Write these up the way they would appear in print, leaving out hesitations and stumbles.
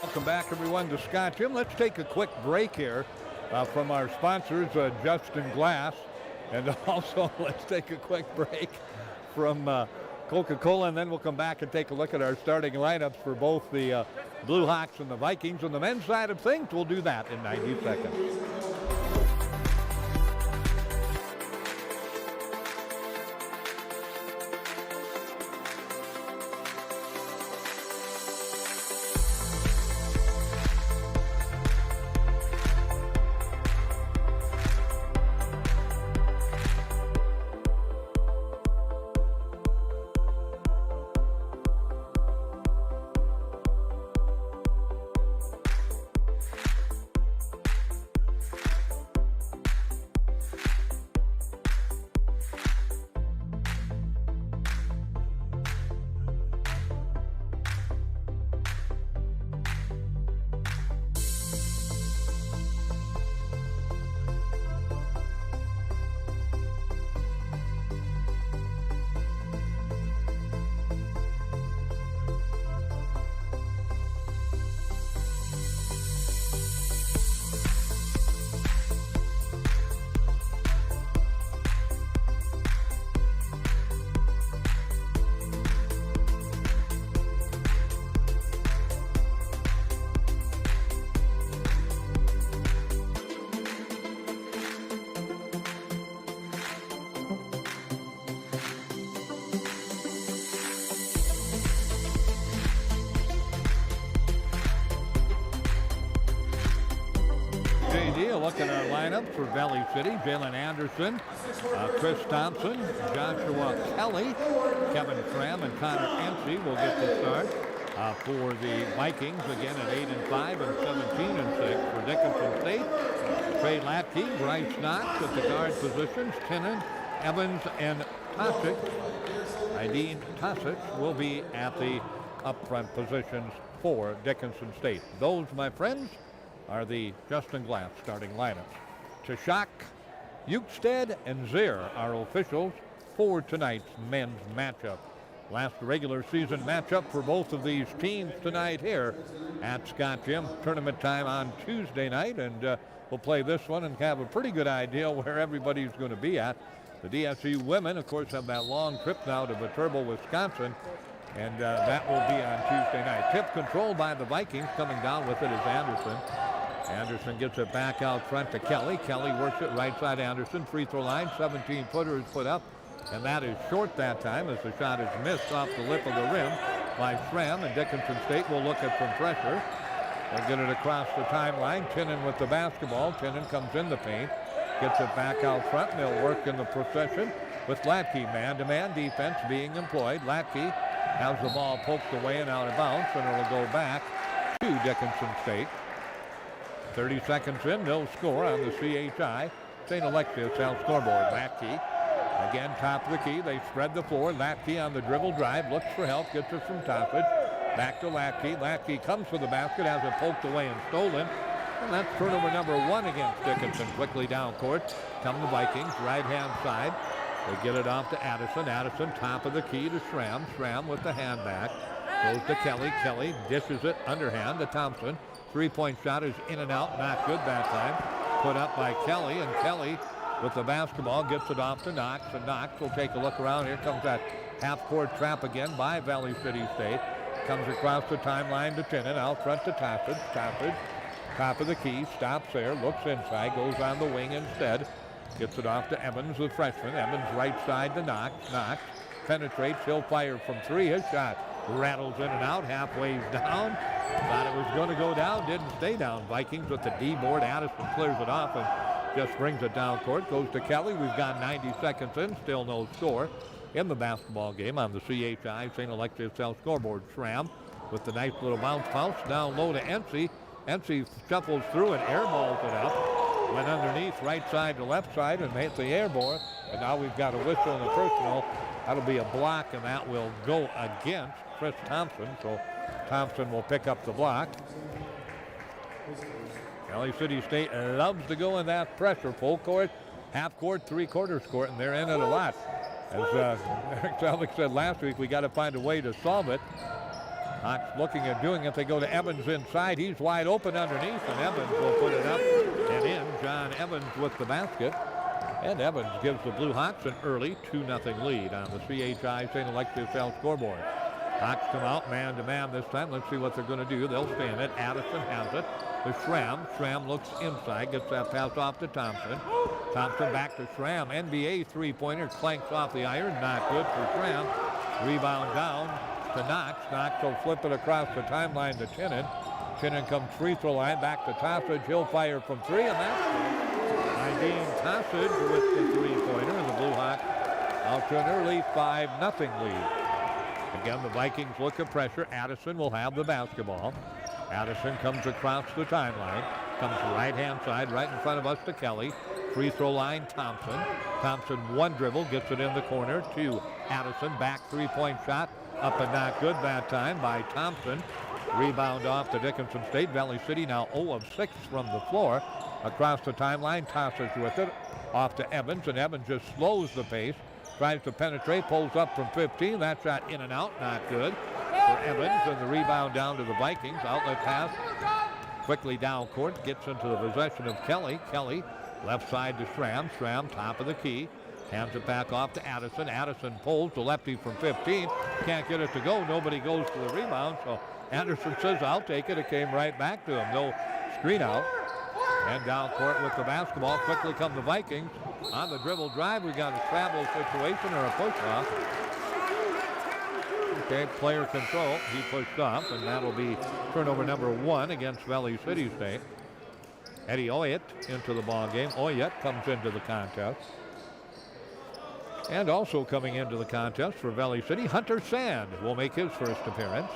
Welcome back, everyone, to Scott Gym. Let's take a quick break here from our sponsors, Justin Glass. And also, let's take a quick break from Coca-Cola, and then we'll come back and take a look at our starting lineups for both the Blue Hawks and the Vikings. On the men's side of things, we'll do that in 90 seconds. Look at our lineup for Valley City. Jalen Anderson, Chris Thompson, Joshua Kelly, Kevin Schramm, and Connor Ency will get the start for the Vikings, again at 8-5 and 17-6 for Dickinson State. Trey Latke, Bryce Knox at the guard positions. Tinnan, Evans, and Tosic. Aideen Tosic will be at the up-front positions for Dickinson State. Those, my friends, are the Justin Glass starting lineups. Tashak, Ukstead, and Zier are officials for tonight's men's matchup. Last regular season matchup for both of these teams tonight here at Scott Gym. Tournament time on Tuesday night, and we'll play this one and have a pretty good idea where everybody's going to be at. The DSU women, of course, have that long trip now to Viterbo, Wisconsin, and that will be on Tuesday night. Tip controlled by the Vikings. Coming down with it is Anderson. Anderson gets it back out front to Kelly. Kelly works it right side Anderson. Free throw line, 17-footer is put up, and that is short that time as the shot is missed off the lip of the rim by Schramm, and Dickinson State will look at some pressure. They'll get it across the timeline. Tinnan with the basketball. Tinnan comes in the paint, gets it back out front, and they'll work in the procession with Latke. Man-to-man defense being employed. Latke has the ball poked away and out of bounds, and it'll go back to Dickinson State. 30 seconds in, no score on the CHI St. Alexius South scoreboard. Latke, again, top of the key. They spread the floor. Latke on the dribble drive, looks for help, gets it from Tosic. Back to Latke. Latke comes for the basket, has it poked away and stolen. And that's turnover number 1 against Dickinson. Quickly down court, come the Vikings, right-hand side. They get it off to Addison. Addison, top of the key to Schramm. Schramm with the hand back. Goes to Kelly. Kelly dishes it underhand to Thompson. Three-point shot is in and out, not good that time. Put up by Kelly, and Kelly with the basketball gets it off to Knox, and Knox will take a look around. Here comes that half-court trap again by Valley City State. Comes across the timeline to Tinnan, out front to Tosic. Tosic, top of the key, stops there, looks inside, goes on the wing instead. Gets it off to Evans, the freshman. Evans right side to Knox. Knox penetrates, he'll fire from 3. His shot rattles in and out, halfway down. Thought it was going to go down, didn't stay down. Vikings with the D board. Addison clears it off and just brings it down court. Goes to Kelly. We've got 90 seconds in, still no score in the basketball game on the CHI St. Alexius South scoreboard. Schramm with the nice little bounce down low to Ency. Ency shuffles through and airballs it up. Went underneath right side to left side and hit the air ball. And now we've got a whistle and a personal. That'll be a block, and that will go against Chris Thompson. So Thompson will pick up the block. Valley City State loves to go in that pressure. Full court, half court, three-quarters court, and they're in it a lot. As Eric Selleck said last week, we got to find a way to solve it Hawks looking at doing it. They go to Evans inside. He's wide open underneath, and Evans will put it up and in. John Evans with the basket. And Evans gives the Blue Hawks an early 2-0 lead on the CHI St. Alexius South scoreboard. Hawks come out man-to-man this time. Let's see what they're going to do. They'll stand it. Addison has it. To Schramm. Schramm looks inside. Gets that pass off to Thompson. Thompson back to Schramm. NBA three-pointer clanks off the iron. Not good for Schramm. Rebound down to Knox. Knox will flip it across the timeline to Tinnen. Tinnen comes free throw line. Back to Tossage. He'll fire from three, and that's Dean Tossage with the three-pointer, and the Blue Hawks out to an early 5-0 lead. Again, the Vikings look at pressure. Addison will have the basketball. Addison comes across the timeline, comes right-hand side, right in front of us to Kelly. Free throw line, Thompson. Thompson one dribble, gets it in the corner to Addison. Back three-point shot, up and not good that time by Thompson. Rebound off to Dickinson State. Valley City now 0 of 6 from the floor. Across the timeline, Tossage with it, off to Evans, and Evans just slows the pace, tries to penetrate, pulls up from 15. That shot in and out, not good for Evans, and the rebound down to the Vikings. Outlet pass, quickly down court, gets into the possession of Kelly. Kelly, left side to Schramm. Schramm, top of the key, hands it back off to Addison. Addison pulls the lefty from 15, can't get it to go. Nobody goes to the rebound, so Anderson says, I'll take it. It came right back to him. No screen out. And down court with the basketball. Quickly come the Vikings. On the dribble drive, we got a travel situation or a push-off. Okay, player control. He pushed off, and that'll be turnover number 1 against Valley City State. Eddie Oyett into the ball game. Oyett comes into the contest. And also coming into the contest for Valley City, Hunter Sand will make his first appearance.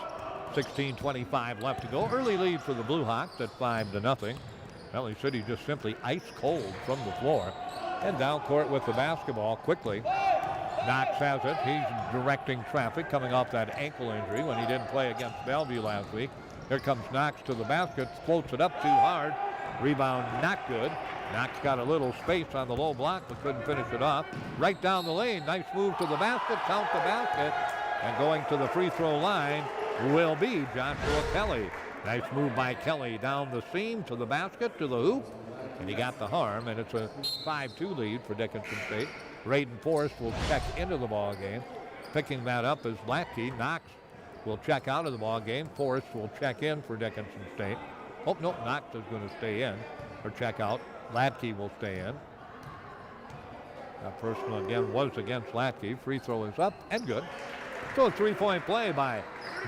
16:25 left to go. Early lead for the Blue Hawks at 5-0. Valley City just simply ice cold from the floor. And down court with the basketball quickly. Knox has it. He's directing traffic coming off that ankle injury when he didn't play against Bellevue last week. Here comes Knox to the basket, floats it up too hard. Rebound not good. Knox got a little space on the low block but couldn't finish it off. Right down the lane. Nice move to the basket. Count the basket. And going to the free throw line will be Joshua Kelly. Nice move by Kelly down the seam to the basket, to the hoop, and he got the harm, and it's a 5-2 lead for Dickinson State. Braden Forrest will check into the ball game. Picking that up is Latke. Knox will check out of the ball game. Forrest will check in for Dickinson State. Oh, no, Knox is going to stay in or check out. Latke will stay in. That personal again was against Latke. Free throw is up and good. So a three-point play by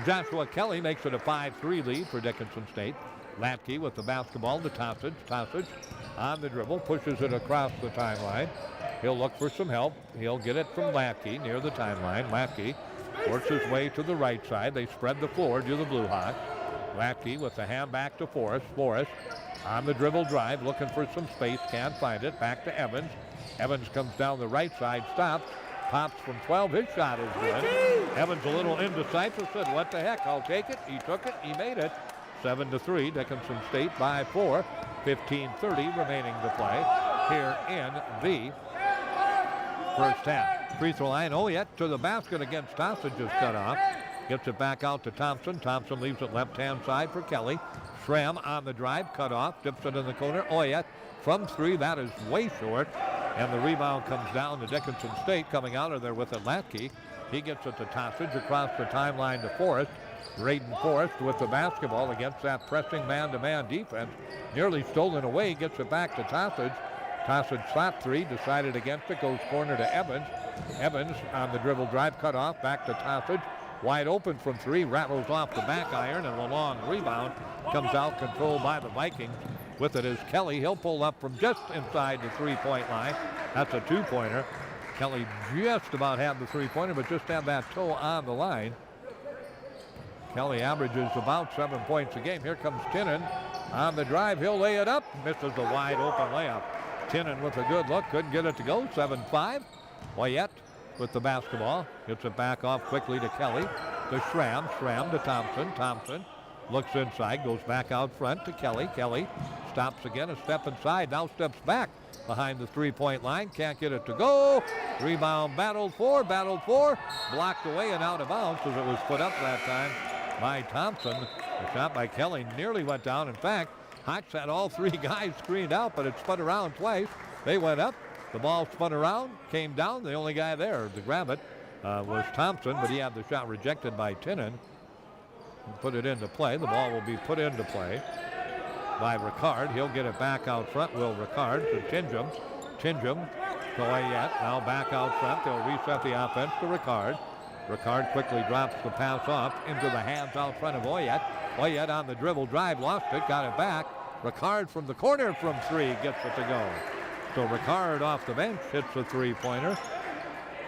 Joshua Kelly makes it a 5-3 lead for Dickinson State. Latke with the basketball to Tossage. Tossage on the dribble, pushes it across the timeline. He'll look for some help. He'll get it from Latke near the timeline. Latke works his way to the right side. They spread the floor to the Blue Hawks. Latke with the hand back to Forrest. Forrest on the dribble drive, looking for some space, can't find it. Back to Evans. Evans comes down the right side, stops. Pops from 12. His shot is good. Evans a little indecisive, said, what the heck, I'll take it. He took it. He made it. 7-3. Dickinson State by 4. 15:30 remaining to play here in the first half. Free throw line. Oyett to the basket against Tossage is cut off. Gets it back out to Thompson. Thompson leaves it left-hand side for Kelly. Schramm on the drive, cut off, dips it in the corner. Oyett from 3. That is way short. And the rebound comes down to Dickinson State. Coming out of there with it, Latke. He gets it to Tossage across the timeline to Forrest. Braden Forrest with the basketball against that pressing man-to-man defense. Nearly stolen away, gets it back to Tossage. Tossage shot 3, decided against it, goes corner to Evans. Evans on the dribble drive, cut off, back to Tossage. Wide open from 3, rattles off the back iron, and a long rebound comes out, controlled by the Vikings. With it is Kelly. He'll pull up from just inside the three-point line. That's a two-pointer. Kelly just about had the three-pointer, but just had that toe on the line. Kelly averages about 7 points a game. Here comes Tinnen on the drive. He'll lay it up. Misses the wide-open layup. Tinnen with a good look. Couldn't get it to go. 7-5. Oyett with the basketball. Gets it back off quickly to Kelly. To Schramm. Schramm to Thompson. Thompson looks inside. Goes back out front to Kelly. Kelly stops again. A step inside. Now steps back behind the three-point line. Can't get it to go. Rebound battled for. Blocked away and out of bounds as it was put up that time by Thompson. The shot by Kelly nearly went down. In fact, Hawks had all three guys screened out, but it spun around twice. They went up. The ball spun around, came down. The only guy there to grab it was Thompson, but he had the shot rejected by Tinnan. Put it into play. The ball will be put into play by Ricard. He'll get it back out front, Will Ricard, to Tinjum. Tinjum to Oyet. Now back out front. They'll reset the offense to Ricard. Ricard quickly drops the pass off into the hands out front of Oyet. Oyet on the dribble drive, lost it, got it back. Ricard from the corner from three gets it to go. So Ricard off the bench hits the three-pointer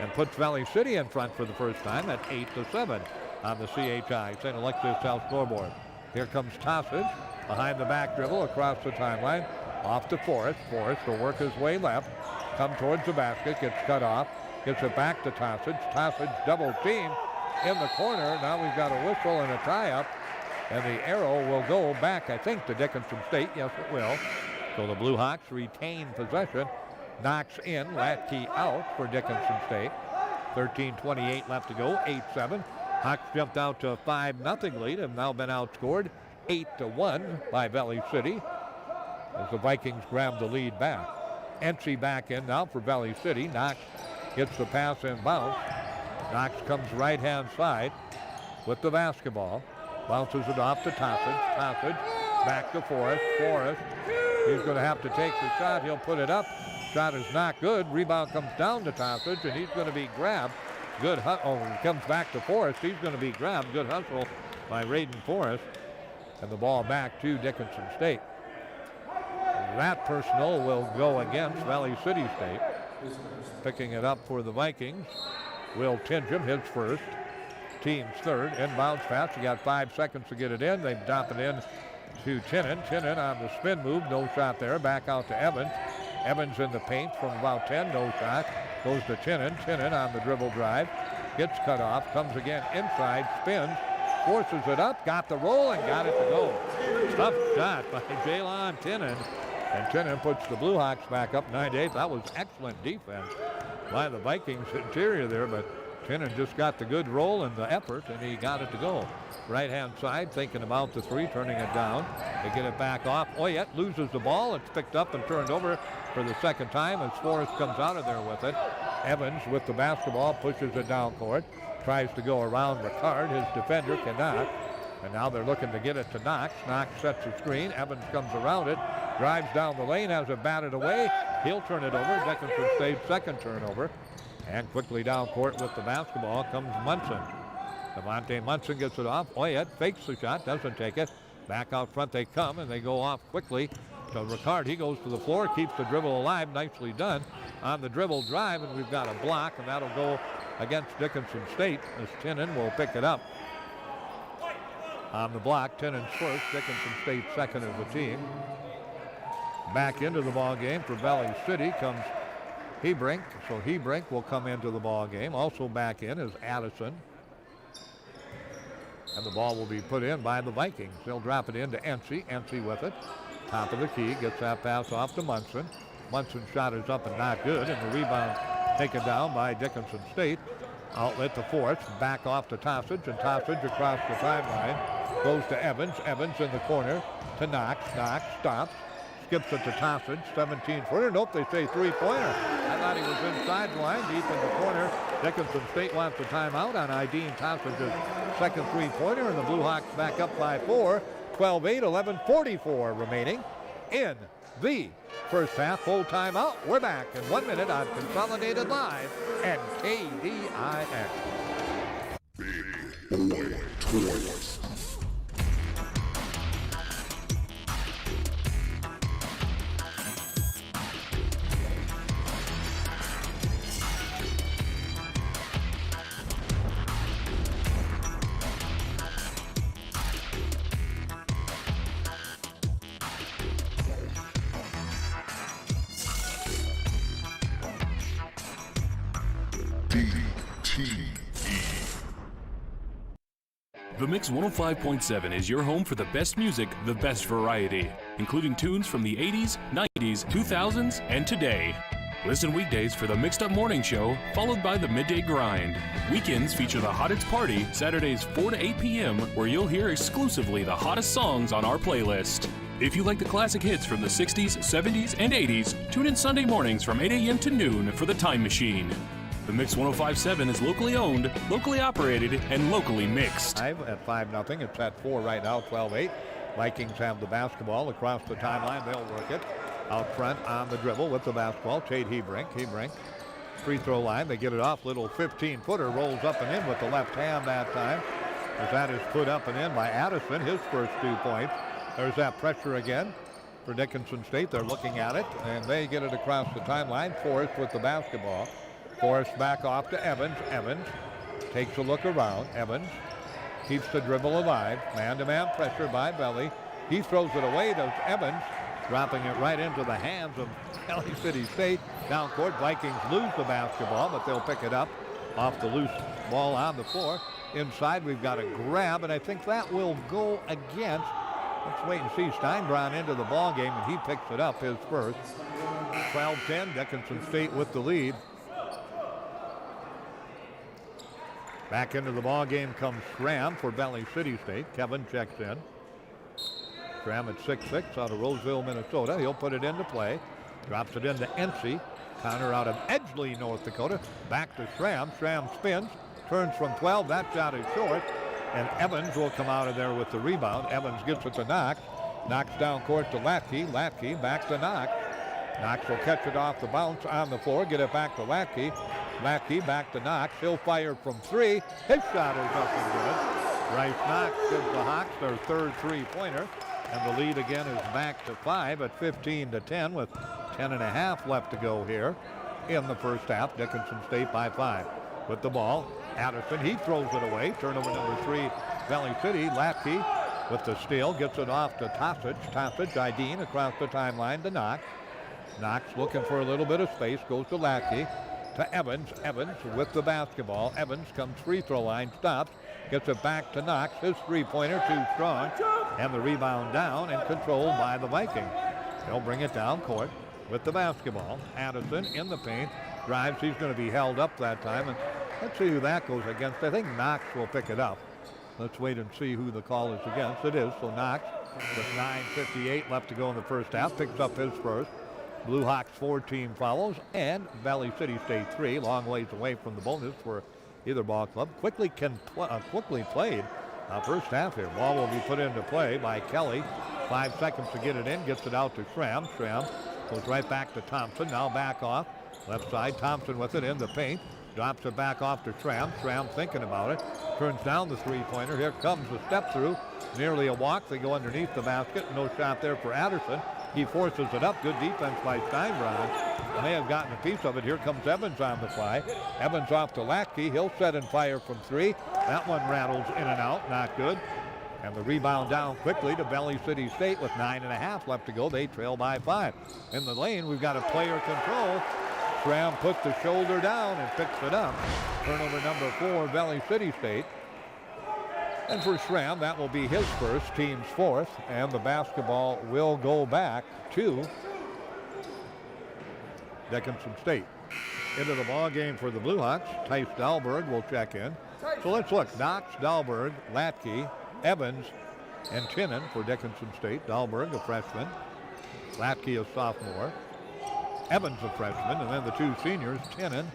and puts Valley City in front for the first time at 8-7 on the CHI St. Alexius South scoreboard. Here comes Tossage behind the back dribble across the timeline. Off to Forrest. Forrest will work his way left, come towards the basket, gets cut off, gets it back to Tossage. Tossage double team in the corner. Now we've got a whistle and a tie-up, and the arrow will go back, I think, to Dickinson State. Yes, it will. So the Blue Hawks retain possession. Knox in, Latke out for Dickinson State. 13:28 left to go, 8-7. Hawks jumped out to a 5-0 lead, have now been outscored 8-1 by Valley City as the Vikings grab the lead back. Entry back in now for Valley City. Knox gets the pass and bounce. Knox comes right-hand side with the basketball. Bounces it off to Tossage. Tossage back to Forrest. Forrest, he's going to have to take the shot. He'll put it up. Shot is not good. Rebound comes down to Tossage, and he's going to be grabbed. Good hustle. He comes back to Forrest. He's going to be grabbed. Good hustle by Raiden Forrest. And the ball back to Dickinson State. That personal will go against Valley City State. Picking it up for the Vikings. Will Tinjum, his first. Team's third. Inbounds pass. You got 5 seconds to get it in. They drop it in to Tinnan. Tinnan on the spin move. No shot there. Back out to Evans. Evans in the paint from about 10. No shot. Goes to Tinnan. Tinnan on the dribble drive. Gets cut off. Comes again inside. Spins. Forces it up. Got the roll and got it to go. Tough shot by Jalon Tinnan. And Tinnan puts the Blue Hawks back up 9-8. That was excellent defense by the Vikings interior there, but Tinnan just got the good roll and the effort, and he got it to go. Right-hand side, thinking about the three, turning it down. They get it back off. Oyet loses the ball. It's picked up and turned over for the second time as Forrest comes out of there with it. Evans with the basketball pushes it down court. Tries to go around Ricard. His defender cannot. And now they're looking to get it to Knox. Knox sets the screen. Evans comes around it. Drives down the lane, has it batted away. He'll turn it over. Dickinson State's second turnover. And quickly down court with the basketball comes Munson. Devontae Munson gets it off. Oyet fakes the shot, doesn't take it. Back out front they come, and they go off quickly. So Ricard, he goes to the floor, keeps the dribble alive. Nicely done on the dribble drive, and we've got a block, and that'll go against Dickinson State as Tinnan will pick it up. On the block, Tinnan's first, Dickinson State second as a team. Back into the ball game for Valley City comes Hebrink. So Hebrink will come into the ball game. Also back in is Addison. And the ball will be put in by the Vikings. They'll drop it into Ency. Ency with it. Top of the key. Gets that pass off to Munson. Munson's shot is up and not good. And the rebound taken down by Dickinson State. Outlet to Forrest. Back off to Tossage. And Tossage across the timeline. Goes to Evans. Evans in the corner to Knox. Knox stops. Skips it to Tossage, 17-footer. Nope, they say three-pointer. I thought he was inside the line, deep in the corner. Dickinson State wants a timeout on Ideen Tossage's second three-pointer, and the Blue Hawks back up by 4. 12-8, 11:44 remaining in the first half. Full timeout. We're back in 1 minute on Consolidated Live and KDIX. Big Boy Toys. The Mix 105.7 is your home for the best music, the best variety, including tunes from the 80s, 90s, 2000s, and today. Listen weekdays for the Mixed Up Morning Show, followed by the Midday Grind. Weekends feature the Hottest Party, Saturdays 4 to 8 p.m., where you'll hear exclusively the hottest songs on our playlist. If you like the classic hits from the 60s, 70s, and 80s, tune in Sunday mornings from 8 a.m. to noon for The Time Machine. The Mix 105.7 is locally owned, locally operated, and locally mixed. At 5-0. It's at 4 right now, 12-8. Vikings have the basketball across the timeline. They'll work it. Out front on the dribble with the basketball. Chade Hebrink. Free throw line. They get it off. Little 15-footer rolls up and in with the left hand that time. As that is put up and in by Addison. His first 2 points. There's that pressure again for Dickinson State. They're looking at it, and they get it across the timeline. Forrest with the basketball. Forrest back off to Evans. Evans takes a look around. Evans keeps the dribble alive. Man-to-man pressure by Belly. He throws it away to Evans, dropping it right into the hands of Valley City State. Down court, Vikings lose the basketball, but they'll pick it up off the loose ball on the floor. Inside, we've got a grab, and I think that will go against. Let's wait and see. Steinbron into the ball game, and he picks it up, his first. 12-10, Dickinson State with the lead. Back into the ball game comes Schramm for Valley City State. Kevin checks in. Schramm at 6'6" out of Roseville, Minnesota. He'll put it into play. Drops it into NC. Connor out of Edgeley, North Dakota. Back to Schramm. Schramm spins. Turns from 12. That shot is short. And Evans will come out of there with the rebound. Evans gets it to Knox. Knox down court to Latke. Latke back to Knox. Knox will catch it off the bounce on the floor. Get it back to Latke. Latke back to Knox. He'll fire from 3. His shot is up and good. Bryce Knox gives the Hawks their third three-pointer. And the lead again is back to 5 at 15-10 with 10.5 left to go here in the first half. Dickinson State by 5. With the ball, Addison, he throws it away. Turnover number 3, Valley City. Latke with the steal, gets it off to Tosic. Tosic, Ideen across the timeline to Knox. Knox looking for a little bit of space, goes to Latke. To Evans. Evans with the basketball. Evans comes free throw line, stops, gets it back to Knox. His three-pointer too strong. And the rebound down and controlled by the Vikings. They'll bring it down court with the basketball. Addison in the paint. Drives. He's going to be held up that time. And let's see who that goes against. I think Knox will pick it up. Let's wait and see who the call is against. It is. So Knox with 9:58 left to go in the first half. Picks up his first. Blue Hawks 4 team fouls, and Valley City State 3, long ways away from the bonus for either ball club. Quickly played first half here. Ball will be put into play by Kelly. 5 seconds to get it in, gets it out to Schramm. Schramm goes right back to Thompson, now back off. Left side, Thompson with it in the paint. Drops it back off to Schramm. Schramm thinking about it. Turns down the three-pointer. Here comes the step through. Nearly a walk. They go underneath the basket. No shot there for Addison. He forces it up. Good defense by Steinbron. May have gotten a piece of it. Here comes Evans on the fly. Evans off to Latke. He'll set and fire from 3. That one rattles in and out. Not good. And the rebound down quickly to Valley City State with 9.5 left to go. They trail by 5. In the lane, we've got a player control. Schramm puts the shoulder down and picks it up. Turnover number 4, Valley City State. And for Schramm, that will be his first, team's fourth, and the basketball will go back to Dickinson State. Into the ball game for the Blue Hawks, Tice Dahlberg will check in. So let's look. Knox, Dahlberg, Latke, Evans, and Tinnen for Dickinson State. Dahlberg, a freshman. Latke, a sophomore. Evans, a freshman, and then the 2 seniors, Tinnen.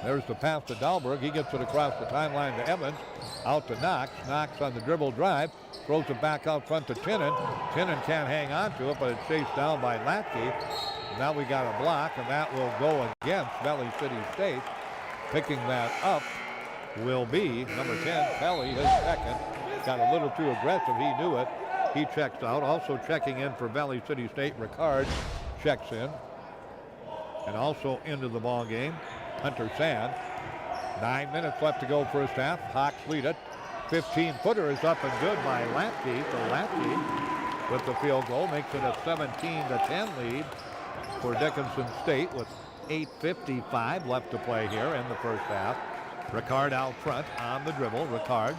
There's the pass to Dahlberg. He gets it across the timeline to Evans. Out to Knox. Knox on the dribble drive. Throws it back out front to Tinnen. Tinnen can't hang on to it, but it's chased down by Latke. Now we got a block, and that will go against Valley City State. Picking that up will be number 10, Kelly, his second. Got a little too aggressive. He knew it. He checks out. Also checking in for Valley City State, Ricard checks in. And also into the ball game, Hunter Sand. 9 minutes left to go first half. Hawks lead it. 15-footer is up and good by Latke. So Latke with the field goal makes it a 17-10 lead for Dickinson State with 8:55 left to play here in the first half. Ricard out front on the dribble. Ricard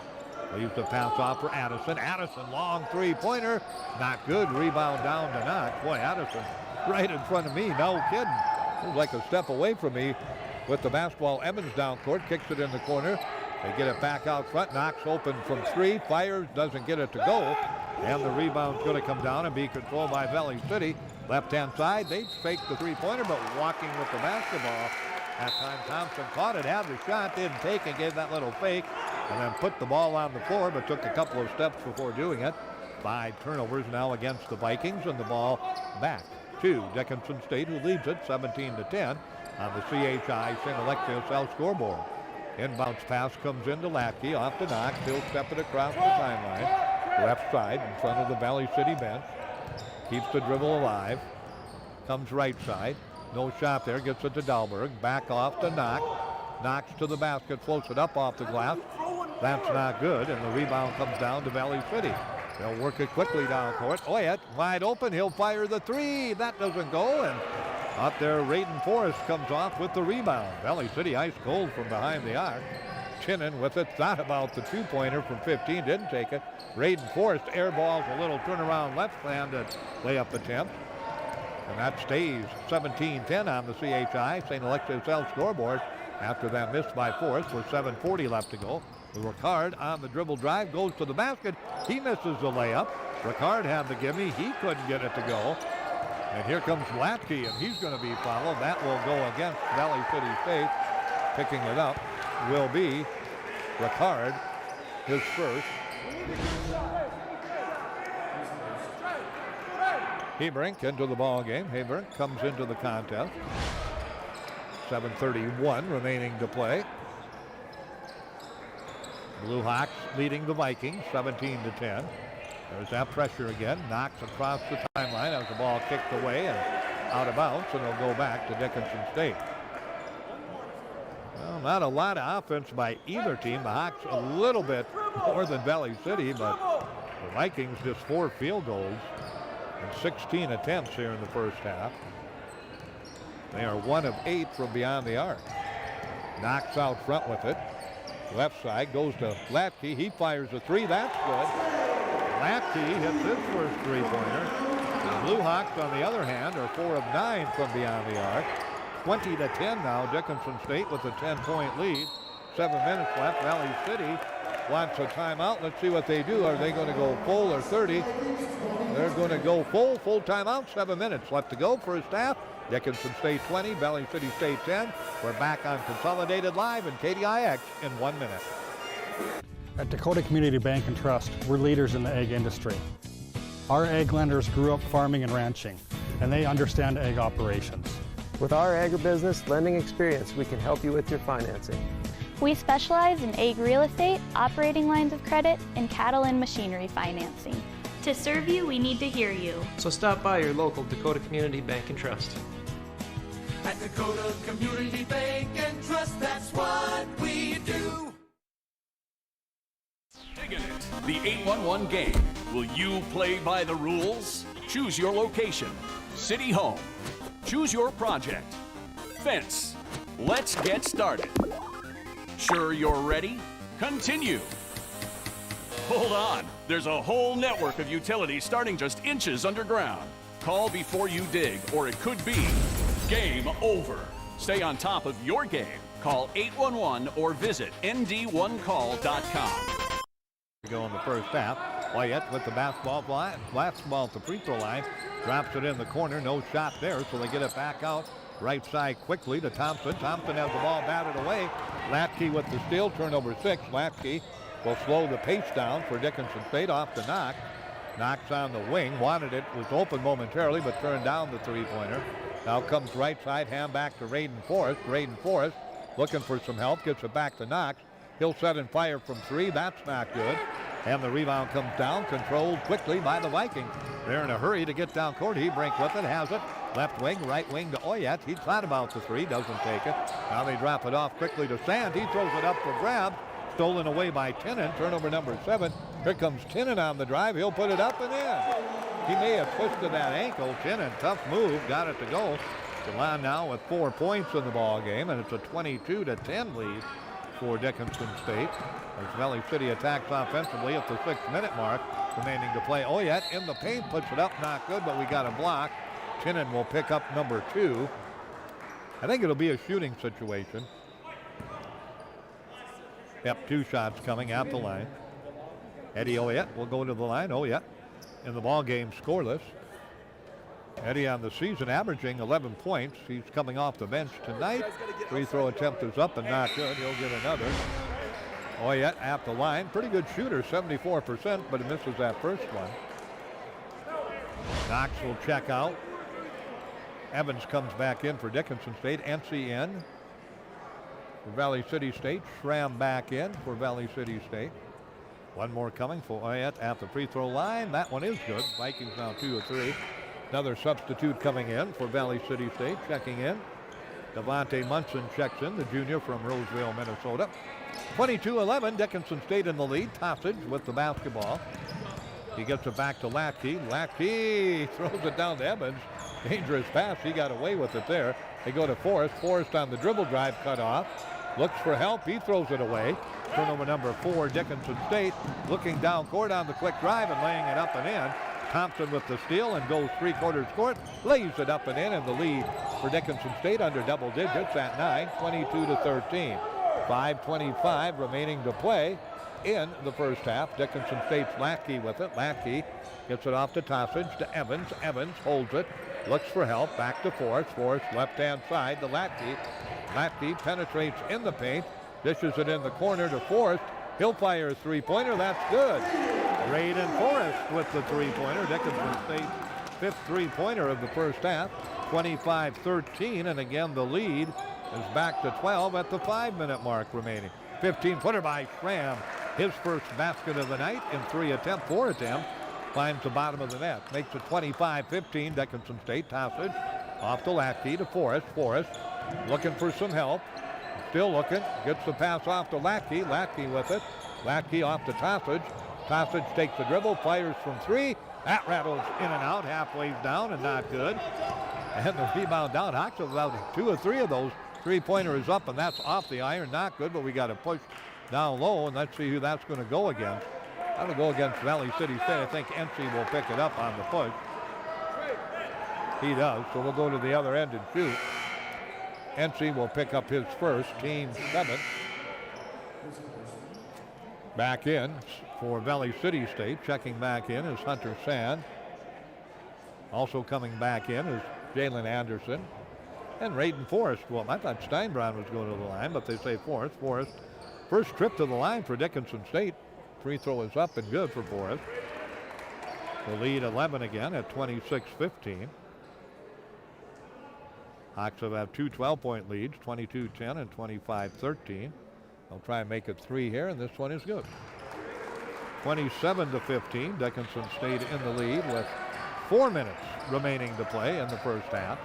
leaves the pass off for Addison. Addison, long three-pointer. Not good. Rebound down to Knox. Boy, Addison right in front of me. No kidding. Seems like a step away from me with the basketball. Evans down court, kicks it in the corner. They get it back out front. Knox open from three, fires, doesn't get it to go. And the rebound's going to come down and be controlled by Valley City. Left-hand side, they faked the three-pointer, but walking with the basketball. That time Thompson caught it, had the shot, didn't take it, gave that little fake, and then put the ball on the floor, but took a couple of steps before doing it. 5 turnovers now against the Vikings, and the ball back to Dickinson State, who leads it 17-10 on the CHI St. Alexius South scoreboard. Inbounds pass comes into Latke, off to Knox. He'll step it across the timeline. Left side in front of the Valley City bench. Keeps the dribble alive. Comes right side. No shot there. Gets it to Dahlberg. Back off to Knox. Knox to the basket. Floats it up off the glass. That's not good. And the rebound comes down to Valley City. They'll work it quickly down court. Oyet wide open. He'll fire the three. That doesn't go. And out there, Raiden Forrest comes off with the rebound. Valley City ice cold from behind the arc. Chinnan with it. Thought about the two-pointer from 15. Didn't take it. Raiden Forrest airballs a little turnaround left-handed layup attempt. And that stays 17-10 on the CHI St. Alexius South scoreboard after that miss by Forrest with 7:40 left to go. Ricard on the dribble drive, goes to the basket. He misses the layup. Ricard had the gimme. He couldn't get it to go. And here comes Latke, and he's going to be fouled. That will go against Valley City State. Picking it up will be Ricard, his first. Hebrink into the ball game. Hebrink comes into the contest. 7:31 remaining to play. Blue Hawks leading the Vikings 17-10. There's that pressure again. Knocks across the timeline as the ball kicked away and out of bounds, and it'll go back to Dickinson State. Well, not a lot of offense by either team. The Hawks a little bit more than Valley City, but the Vikings just 4 field goals and 16 attempts here in the first half. They are 1 of 8 from beyond the arc. Knocks out front with it. Left side goes to Latke. He fires a three. That's good. Latke hits his first three-pointer. The Blue Hawks, on the other hand, are 4 of 9 from beyond the arc. 20-10 now. Dickinson State with a 10-point lead. 7 minutes left. Valley City wants a timeout. Let's see what they do. Are they going to go full or 30? They're going to go full. Full timeout. 7 minutes left to go for his staff. Dickinson State 20, Valley City State 10. We're back on Consolidated Live and KDIX in 1 minute. At Dakota Community Bank and Trust, we're leaders in the egg industry. Our egg lenders grew up farming and ranching, and they understand egg operations. With our agribusiness lending experience, we can help you with your financing. We specialize in egg real estate, operating lines of credit, and cattle and machinery financing. To serve you, we need to hear you. So stop by your local Dakota Community Bank and Trust. At Dakota Community Bank and Trust, that's what we do. Digging it. The 811 game. Will you play by the rules? Choose your location. City Home. Choose your project. Fence. Let's get started. Sure you're ready? Continue. Hold on. There's a whole network of utilities starting just inches underground. Call before you dig, or it could be game over. Stay on top of your game. Call 811 or visit nd1call.com. Go in the first half. Wyatt with the basketball at the free throw line. Drops it in the corner. No shot there, so they get it back out. Right side quickly to Thompson. Thompson has the ball batted away. Latke with the steal. Turnover 6. Latke will slow the pace down for Dickinson State. Off to Knox. Knox on the wing. Wanted it. Was open momentarily, but turned down the three-pointer. Now comes right side. Hand back to Raiden Forrest. Raiden Forrest looking for some help. Gets it back to Knox. He'll set and fire from 3. That's not good. And the rebound comes down, controlled quickly by the Vikings. They're in a hurry to get down court. Hebrink with it, has it. Left wing, right wing to Oyat. He thought about the 3, doesn't take it. Now they drop it off quickly to Sand. He throws it up for grabs. Stolen away by Tinnan. Turnover number 7. Here comes Tinnan on the drive. He'll put it up and in. He may have twisted that ankle. Tinnan, tough move, got it to go. DeLon now with 4 points in the ball game, and it's a 22-10 lead for Dickinson State. As Valley City attacks offensively at the 6-minute mark, remaining to play. Oyet in the paint, puts it up, not good, but we got a block. Tinnan will pick up number 2. I think it'll be a shooting situation. Yep, 2 shots coming at the line. Eddie Oyette will go to the line. Oyette in the ball game scoreless. Eddie on the season averaging 11 points. He's coming off the bench tonight. Free throw attempt is up and not good. He'll get another. Oyette at the line. Pretty good shooter, 74%, but he misses that first one. Knox will check out. Evans comes back in for Dickinson State. NC in for Valley City State. Schramm back in for Valley City State. One more coming for Oyette at the free throw line. That one is good. Vikings now 2 of 3. Another substitute coming in for Valley City State. Checking in. Devontae Munson checks in, the junior from Roseville, Minnesota. 22-11, Dickinson State in the lead. Tossage with the basketball. He gets it back to Lackey. Lackey throws it down to Evans. Dangerous pass. He got away with it there. They go to Forrest. Forrest on the dribble drive, cut off. Looks for help. He throws it away. Turnover number 4, Dickinson State. Looking down court on the quick drive and laying it up and in. Thompson with the steal and goes 3/4 court. Lays it up and in, and the lead for Dickinson State under double digits at 9, 22-13. 5:25 remaining to play in the first half. Dickinson State's Lackey with it. Lackey gets it off to Tossage to Evans. Evans holds it. Looks for help. Back to Forrest. Forrest left-hand side to Lackey. Lackey penetrates in the paint. Dishes it in the corner to Forrest. He'll fire a 3-pointer. That's good. Braden Forrest with the 3-pointer. Dickinson State's 5th 3-pointer of the first half. 25-13. And again, the lead is back to 12 at the 5-minute mark remaining. 15-footer by Schramm. His first basket of the night in 4 attempts. Finds the bottom of the net. Makes it 25-15. Dickinson State. Tossage off to Lackey to Forrest. Forrest looking for some help. Still looking. Gets the pass off to Lackey. Lackey with it. Lackey off to Tossage. Tossage takes the dribble. Fires from 3. That rattles in and out. Halfway down and not good. And the rebound down. Hawks have about 2 or 3 of those. 3-pointer is up, and that's off the iron. Not good, but we got to push down low, and let's see who that's going to go against. That'll go against Valley City State. I think NC will pick it up on the push. He does, so we'll go to the other end and shoot. NC will pick up his first, team 7th. Back in for Valley City State. Checking back in is Hunter Sand. Also coming back in is Jalen Anderson. And Raiden Forrest. Well, I thought Steinbron was going to the line, but they say Forrest. Forrest, first trip to the line for Dickinson State. Free throw is up and good for Forrest. The lead 11 again at 26-15. Hawks have 2 12-point leads, 22-10 and 25-13. They'll try and make it 3 here, and this one is good. 27-15, Dickinson State in the lead with 4 minutes remaining to play in the first half.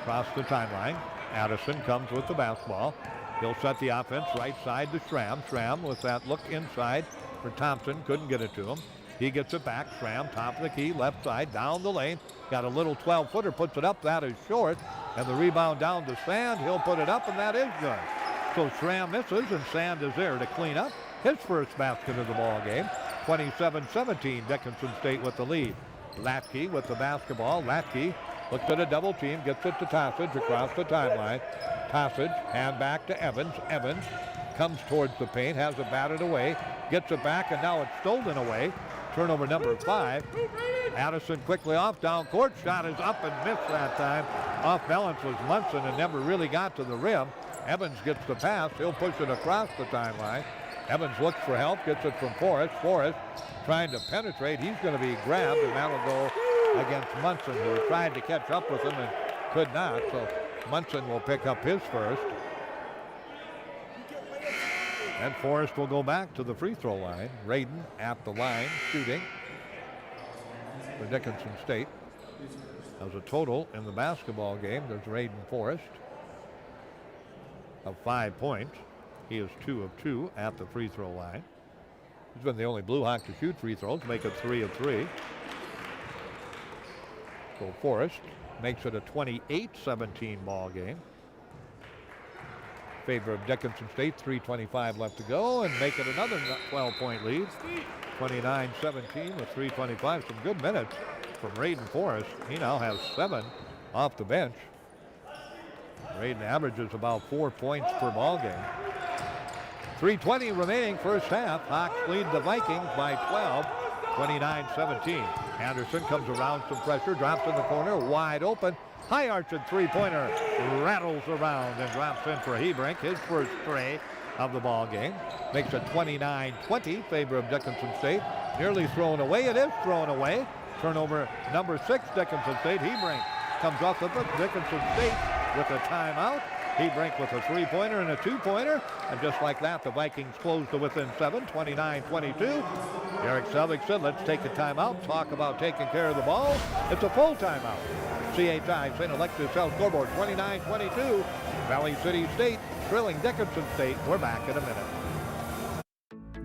Across the timeline, Addison comes with the basketball. He'll set the offense right side to Schramm. Schramm with that look inside for Thompson, couldn't get it to him. He gets it back. Schramm, top of the key, left side, down the lane. Got a little 12-footer, puts it up. That is short. And the rebound down to Sand. He'll put it up, and that is good. So Schramm misses, and Sand is there to clean up his first basket of the ball game. 27-17, Dickinson State with the lead. Latke with the basketball. Latke looks at a double team, gets it to Tossage across the timeline. Tossage, hand back to Evans. Evans comes towards the paint, has it batted away, gets it back, and now it's stolen away. Turnover number 5. Addison quickly off, down court. Shot is up and missed that time. Off balance was Munson and never really got to the rim. Evans gets the pass. He'll push it across the timeline. Evans looks for help, gets it from Forrest. Forrest trying to penetrate. He's going to be grabbed, and that'll go against Munson, who tried to catch up with him and could not. So Munson will pick up his first. And Forrest will go back to the free throw line. Raiden at the line shooting for Dickinson State. That was a total in the basketball game. There's Raiden Forrest of 5 points. He is 2 of 2 at the free throw line. He's been the only Blue Hawk to shoot free throws, make it 3 of 3. So Forrest makes it a 28-17 ball game. Favor of Dickinson State, 3:25 left to go, and make it another 12-point lead. 29-17 with 3:25. Some good minutes from Raiden Forrest. He now has 7 off the bench. Braden averages about 4 points per ball game. 3:20 remaining first half. Hawks lead the Vikings by 12, 29-17. Anderson comes around some pressure, drops in the corner, wide open. High arching three-pointer, rattles around and drops in for Hebrink, his first tray of the ball game. Makes it 29-20, favor of Dickinson State. Nearly thrown away, it is thrown away. Turnover number 6, Dickinson State. Hebrink comes off the foot. Dickinson State with a timeout. Hebrink with a three-pointer and a two-pointer. And just like that, the Vikings close to within 7, 29-22. Eric Selvig said, let's take a timeout, talk about taking care of the ball. It's a full timeout. CHI St. Alexis Health scoreboard 29-22. Valley City State trailing Dickinson State. We're back in a minute.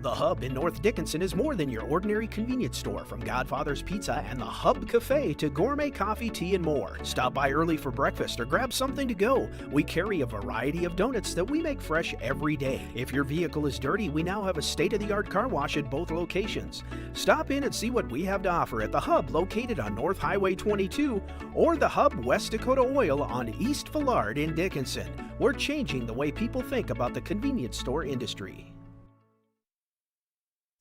The Hub in North Dickinson is more than your ordinary convenience store. From Godfather's Pizza and the Hub Cafe to gourmet coffee, tea, and more. Stop by early for breakfast or grab something to go. We carry a variety of donuts that we make fresh every day. If your vehicle is dirty, we now have a state-of-the-art car wash at both locations. Stop in and see what we have to offer at the Hub located on North Highway 22 or the Hub West Dakota Oil on East Villard in Dickinson. We're changing the way people think about the convenience store industry.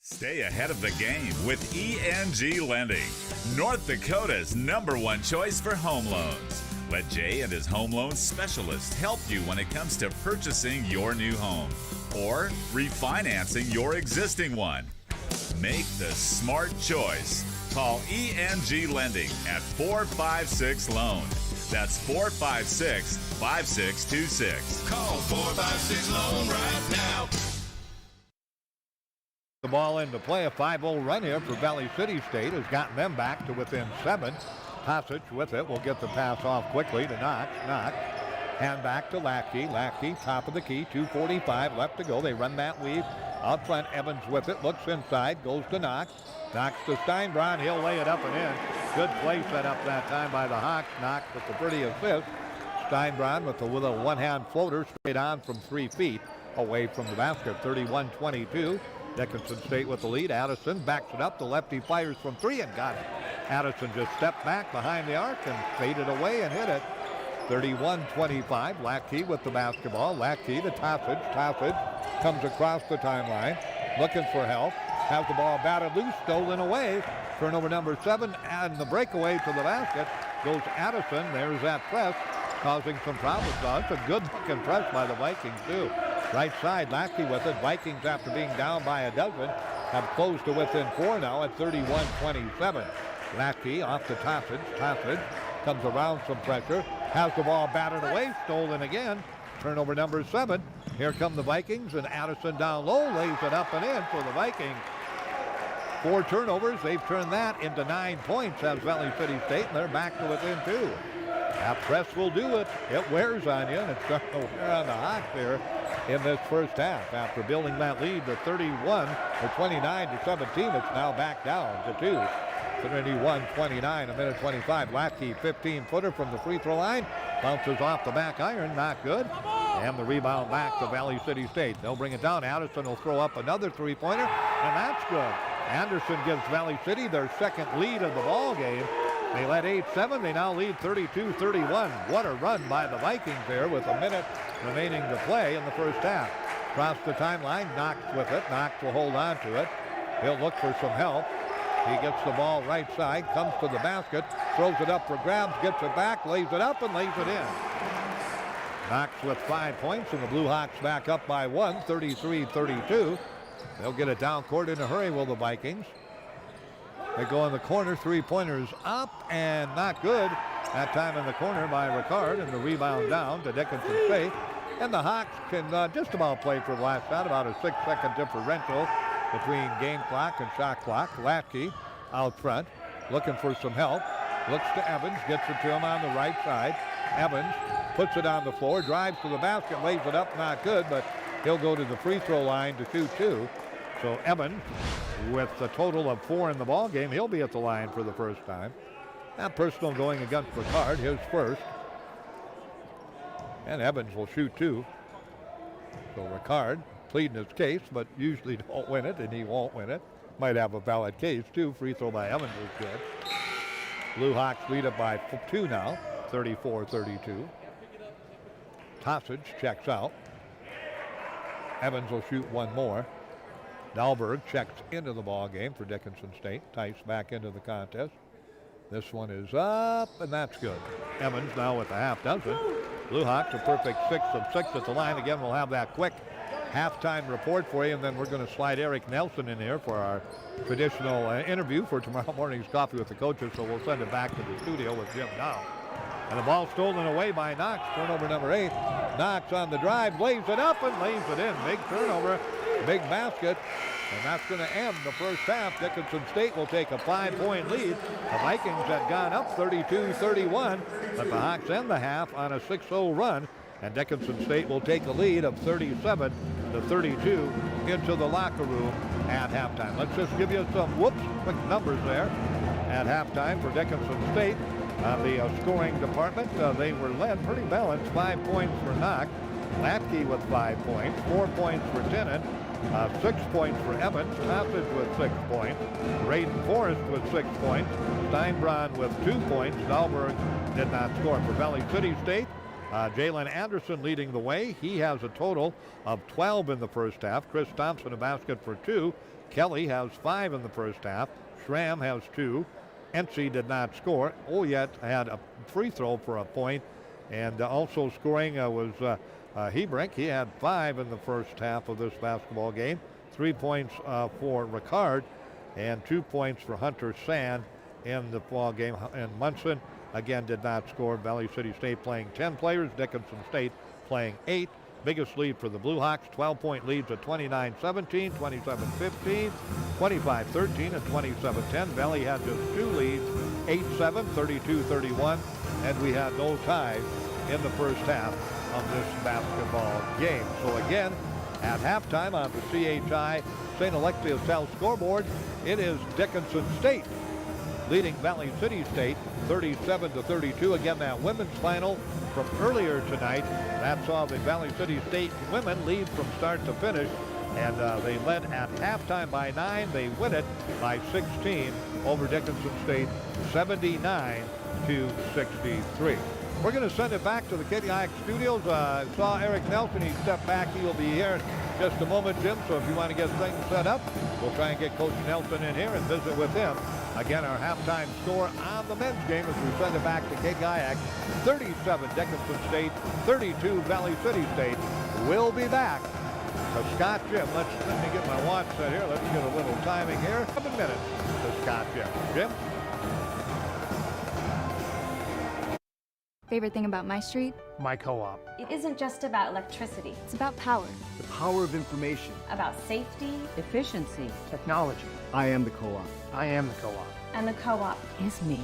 Stay ahead of the game with ENG Lending, North Dakota's #1 choice for home loans. Let Jay and his home loan specialist help you when it comes to purchasing your new home or refinancing your existing one. Make the smart choice. Call ENG Lending at 456-LOAN. That's 456-5626. Call 456-LOAN right now. The ball into play. A 5-0 run here for Valley City State has gotten them back to within 7. Tosic with it will get the pass off quickly to Knox. Knox. Hand back to Lackey. Lackey, top of the key, 2:45 left to go. They run that weave out front. Evans with it, looks inside, goes to Knox. Knox to Steinbron. He'll lay it up and in. Good play set up that time by the Hawks. Knox with the pretty assist. Steinbron with a one-hand floater straight on from 3 feet away from the basket. 31-22. Dickinson State with the lead. Addison backs it up. The lefty fires from 3 and got it. Addison just stepped back behind the arc and faded away and hit it. 31-25. Lackey with the basketball. Lackey to Tosic. Tosic comes across the timeline looking for help. Has the ball batted loose, stolen away. Turnover number 7, and the breakaway to the basket goes Addison. There's that press, causing some problems. It's a good looking press by the Vikings too. Right side, Lackey with it. Vikings, after being down by a dozen, have closed to within 4 now at 31-27. Lackey off to Tosic. Tosic comes around some pressure. Has the ball batted away, stolen again. Turnover number 7. Here come the Vikings, and Addison down low lays it up and in for the Vikings. 4 turnovers. They've turned that into 9 points as Valley City State, and they're back to within 2. That press will do it. It wears on you, and it's starting to wear on the Hawks here in this first half. After building that lead to 31 or 29-17, it's now back down to 2. 31-29, a minute 25. Lackey, 15-footer from the free throw line. Bounces off the back iron, not good. And the rebound back to Valley City State. They'll bring it down. Addison will throw up another three-pointer, and that's good. Anderson gives Valley City their second lead of the ball game. They led 8-7. They now lead 32-31. What a run by the Vikings there with a minute remaining to play in the first half. Across the timeline, Knox with it. Knox will hold on to it. He'll look for some help. He gets the ball right side, comes to the basket, throws it up for grabs, gets it back, lays it up, and lays it in. Knox with 5 points, and the Blue Hawks back up by 1, 33-32. They'll get it down court in a hurry, will the Vikings. They go in the corner, three-pointers up and not good. That time in the corner by Ricard, and the rebound down to Dickinson State. And the Hawks can just about play for the last shot, about a 6-second differential between game clock and shot clock. Lackey out front, looking for some help. Looks to Evans, gets it to him on the right side. Evans puts it on the floor, drives to the basket, lays it up, not good, but he'll go to the free throw line to shoot 2. So Evans, with a total of 4 in the ball game, he'll be at the line for the first time. That personal going against Ricard, his first. And Evans will shoot 2. So Ricard pleading his case, but usually don't win it, and he won't win it. Might have a valid case too. Free throw by Evans is good. Blue Hawks lead it by 2 now, 34-32. Tossage checks out. Evans will shoot one more. Dahlberg checks into the ball game for Dickinson State. Tice back into the contest. This one is up, and that's good. Evans now with a half dozen. Blue Hawks a perfect 6 of 6 at the line. Again, we'll have that quick halftime report for you, and then we're going to slide Eric Nelson in here for our traditional interview for tomorrow morning's Coffee with the Coaches, so we'll send it back to the studio with Jim Dow. And the ball stolen away by Knox, turnover number 8. Knox on the drive, lays it up and lays it in. Big turnover, big basket, and that's going to end the first half. Dickinson State will take a 5-point lead. The Vikings had gone up 32-31, but the Hawks end the half on a 6-0 run, and Dickinson State will take a lead of 37-32 into the locker room at halftime. Let's just give you some quick numbers there at halftime for Dickinson State. The scoring department, they were led pretty balanced. 5 points for Knox, Latke with 5 points, 4 points for Denon, 6 points for Evans, Tossage with 6 points, Braden Forrest with 6 points, Steinbron with 2 points. Dahlberg did not score. For Valley City State, Jalen Anderson leading the way. He has a total of 12 in the first half. Chris Thompson a basket for 2. Kelly has 5 in the first half. Schramm has 2. Ency did not score. Oyet had a free throw for a point, and also scoring was Hebrink. He had 5 in the first half of this basketball game. 3 points for Ricard, and 2 points for Hunter Sand in the ball game. And Munson again did not score. Valley City State playing 10 players. Dickinson State playing 8. Biggest lead for the Blue Hawks, 12-point leads at 29-17, 27-15, 25-13, and 27-10. Valley had just 2 leads, 8-7, 32-31, and we had no ties in the first half of this basketball game. So again, at halftime on the CHI St. Alexius South scoreboard, it is Dickinson State leading Valley City State 37-32. Again, that women's final from earlier tonight, that saw the Valley City State women lead from start to finish, and they led at halftime by 9. They win it by 16 over Dickinson State, 79-63. We're going to send it back to the KDIX studios. Saw Eric Nelson. He stepped back. He will be here in just a moment, Jim. So if you want to get things set up, we'll try and get Coach Nelson in here and visit with him. Again, our halftime score on the men's game as we send it back to KDIX. 37 Dickinson State, 32 Valley City State. We'll be back to Scott Jim. Let me get my watch set here. Let's get a little timing here. 7 minutes to Scott Jim. Jim? Favorite thing about my street? My co-op. It isn't just about electricity. It's about power. The power of information. About safety. Efficiency. Technology. I am the co-op. I am the co-op. And the co-op is me.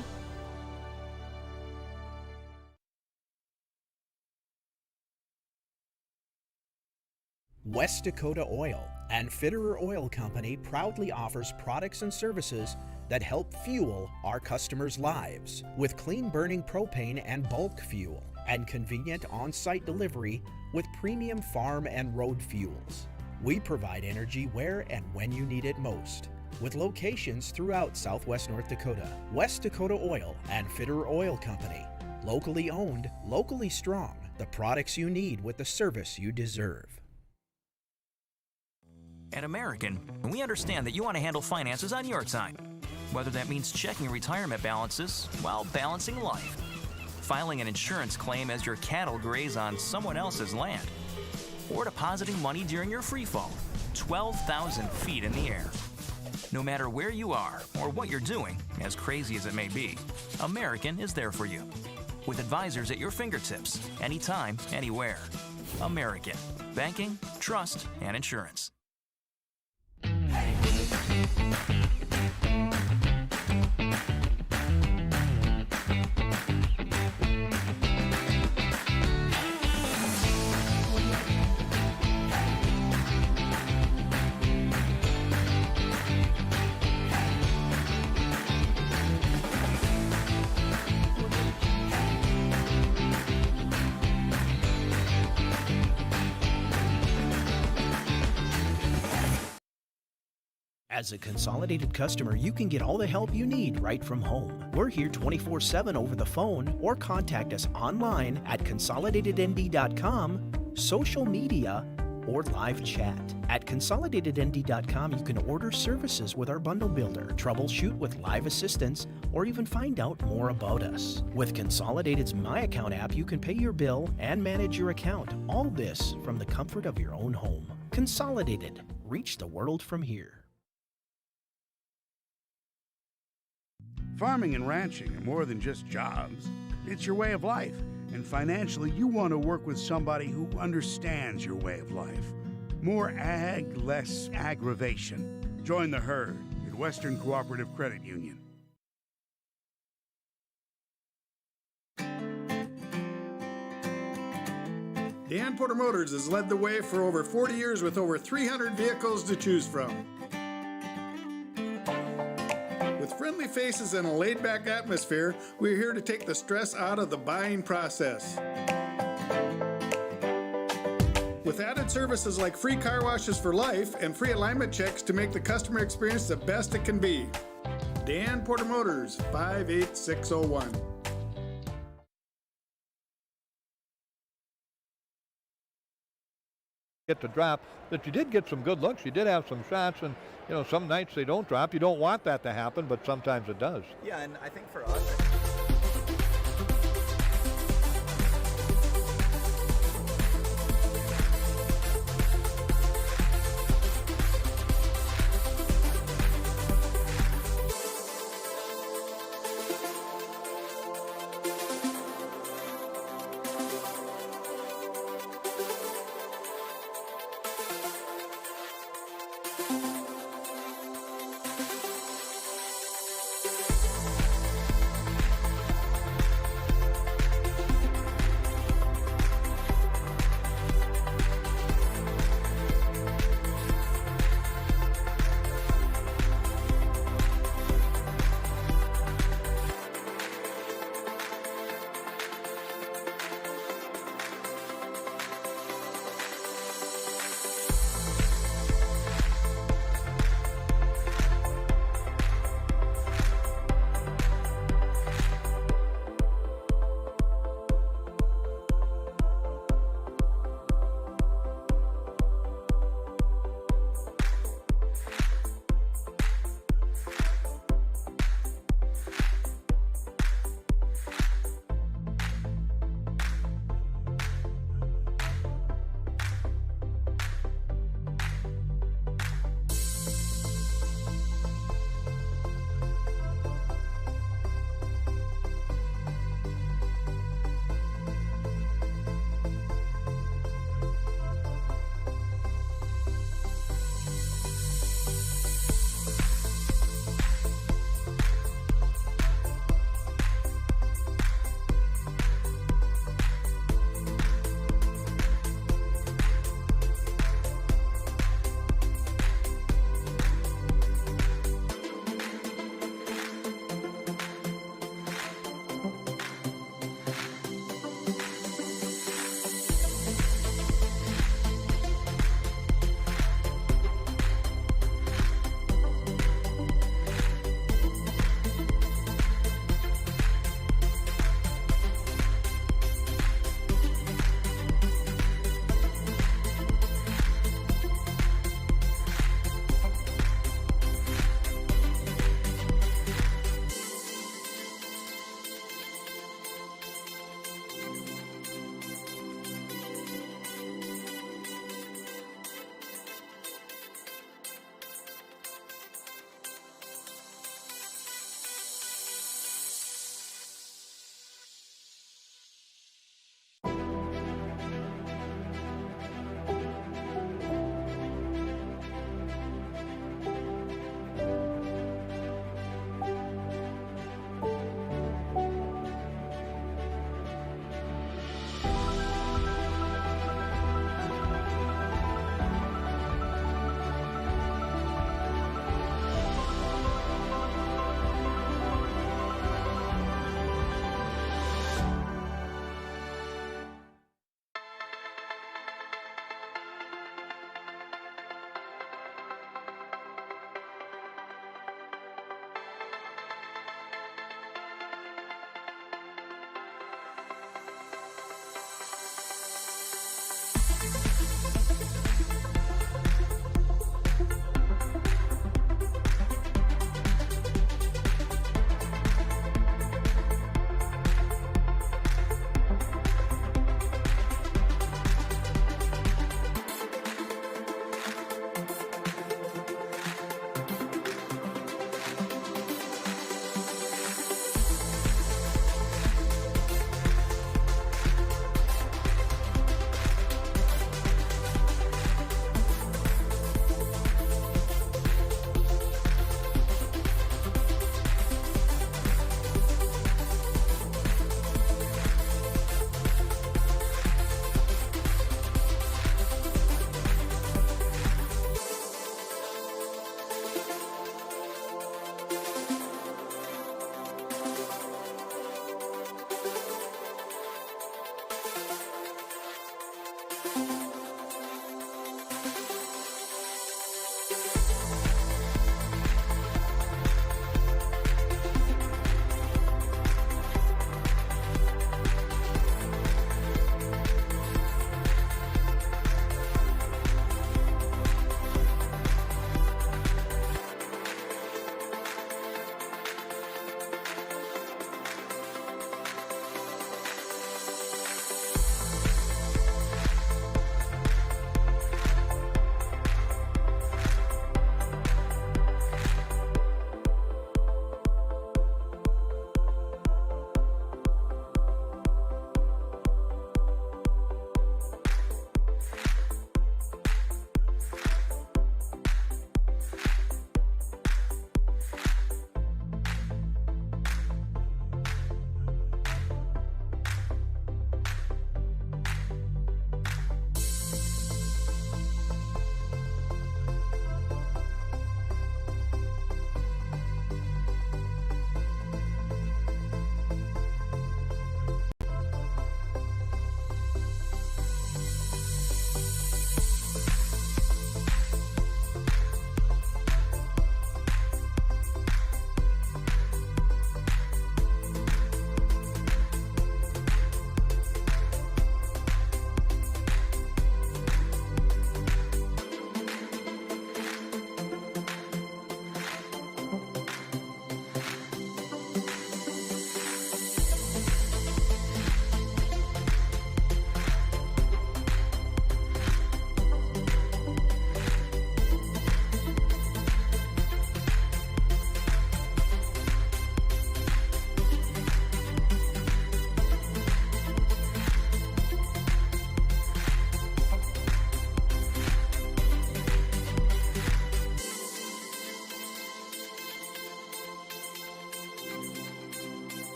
West Dakota Oil and Fitterer Oil Company proudly offers products and services that help fuel our customers' lives with clean-burning propane and bulk fuel and convenient on-site delivery with premium farm and road fuels. We provide energy where and when you need it most, with locations throughout Southwest North Dakota. West Dakota Oil and Fitterer Oil Company. Locally owned, locally strong. The products you need with the service you deserve. At American, we understand that you want to handle finances on your time. Whether that means checking retirement balances while balancing life, filing an insurance claim as your cattle graze on someone else's land, or depositing money during your free fall, 12,000 feet in the air. No matter where you are or what you're doing, as crazy as it may be, American is there for you. With advisors at your fingertips, anytime, anywhere. American. Banking, trust, and insurance. As a Consolidated customer, you can get all the help you need right from home. We're here 24/7 over the phone or contact us online at consolidatednd.com, social media, or live chat. At consolidatednd.com, you can order services with our bundle builder, troubleshoot with live assistance, or even find out more about us. With Consolidated's My Account app, you can pay your bill and manage your account. All this from the comfort of your own home. Consolidated. Reach the world from here. Farming and ranching are more than just jobs. It's your way of life. And financially, you want to work with somebody who understands your way of life. More ag, less aggravation. Join the herd at Western Cooperative Credit Union. Dan Porter Motors has led the way for over 40 years with over 300 vehicles to choose from. With friendly faces and a laid-back atmosphere, we're here to take the stress out of the buying process. With added services like free car washes for life and free alignment checks to make the customer experience the best it can be. Dan Porter Motors, 58601. Get the drop, but you did get some good looks. You did have some shots, and you know, some nights they don't drop. You don't want that to happen, but sometimes it does. Yeah, and I think for us,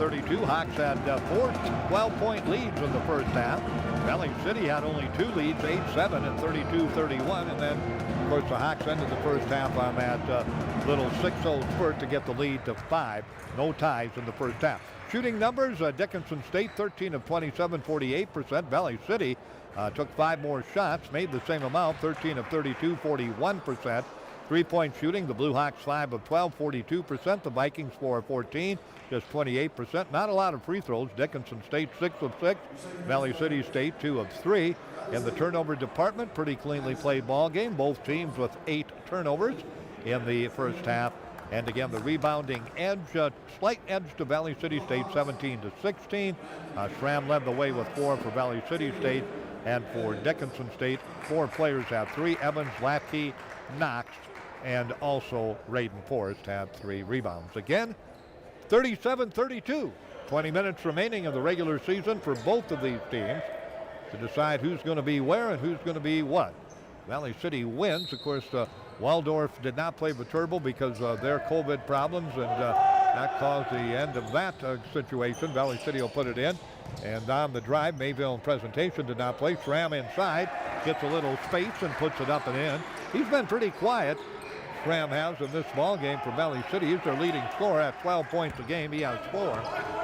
37-32. Hawks had 4 12-point leads in the first half. Valley City had only 2 leads, 8-7 and 32-31. And then, of course, the Hawks ended the first half on that little 6-0 spurt to get the lead to 5. No ties in the first half. Shooting numbers, Dickinson State 13 of 27, 48%. Valley City took 5 more shots, made the same amount, 13 of 32, 41%. 3-point shooting, the Blue Hawks 5 of 12, 42%. The Vikings 4 of 14, just 28%. Not a lot of free throws. Dickinson State 6 of 6. Valley City State 2 of 3. In the turnover department, pretty cleanly played ball game. Both teams with 8 turnovers in the first half. And again, the rebounding edge, slight edge to Valley City State, 17-16. Schramm led the way with 4 for Valley City State. And for Dickinson State, 4 players had 3. Evans, Latke, Knox, and also Raiden Forrest had 3 rebounds. Again, 37-32. 20 minutes remaining in the regular season for both of these teams to decide who's going to be where and who's going to be what. Valley City wins. Of course, Waldorf did not play Viterbo because of their COVID problems, and that caused the end of that situation. Valley City will put it in. And on the drive, Mayville and Presentation did not play. Schramm inside, gets a little space and puts it up and in. He's been pretty quiet, Schramm has, in this ball game for Valley City. He's their leading scorer at 12 points a game. He has 4.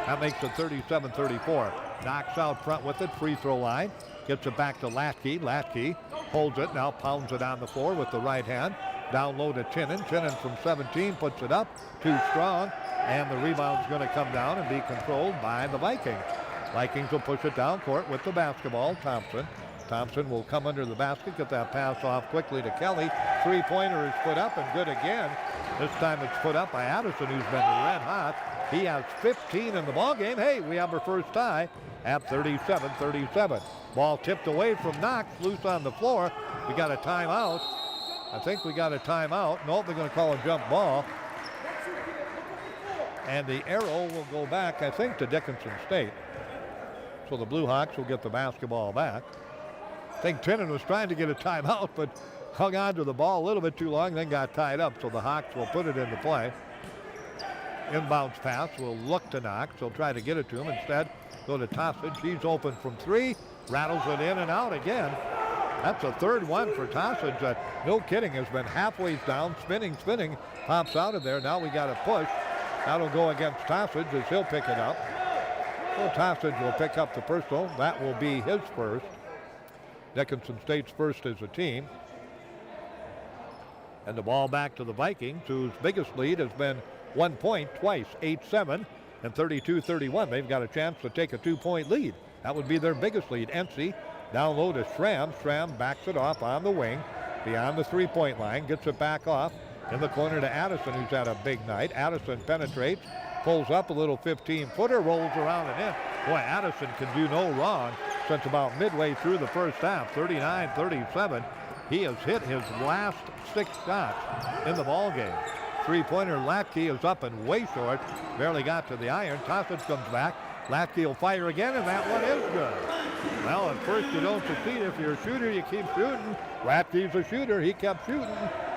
That makes it 37-34. Knocks out front with it, free throw line. Gets it back to Latke. Latke holds it, now pounds it on the floor with the right hand. Down low to Tinnen. Tinnen from 17 puts it up, too strong, and the rebound's going to come down and be controlled by the Vikings. Vikings will push it down court with the basketball. Thompson. Thompson will come under the basket, get that pass off quickly to Kelly. 3-pointer is put up and good again. This time it's put up by Addison, who's been red hot. He has 15 in the ball game. Hey, we have our first tie at 37-37. Ball tipped away from Knox, loose on the floor. We got a timeout. I think we got a timeout. Nope, they're going to call a jump ball. And the arrow will go back, I think, to Dickinson State. So the Blue Hawks will get the basketball back. I think Tinnen was trying to get a timeout, but hung on to the ball a little bit too long, then got tied up. So the Hawks will put it into play. Inbounds pass will look to Knox. He'll try to get it to him. Instead, go to Tossage. He's open from 3. Rattles it in and out again. That's a third one for Tossage. No kidding, has been halfway down, spinning, pops out of there. Now we got a push. That'll go against Tossage as he'll pick it up. So Tossage will pick up the personal. That will be his first. Dickinson State's first as a team. And the ball back to the Vikings, whose biggest lead has been 1 point twice, 8-7 and 32-31. They've got a chance to take a 2-point lead. That would be their biggest lead. NC down low to Schramm. Schramm backs it off on the wing, beyond the 3-point line, gets it back off in the corner to Addison, who's had a big night. Addison penetrates, pulls up a little 15-footer, rolls around and in. Boy, Addison can do no wrong since about midway through the first half, 39-37. He has hit his last 6 shots in the ball game. 3-pointer Latke is up and way short. Barely got to the iron. Tossage comes back. Latke will fire again, and that one is good. Well, at first you don't succeed. If you're a shooter, you keep shooting. Latke's a shooter. He kept shooting,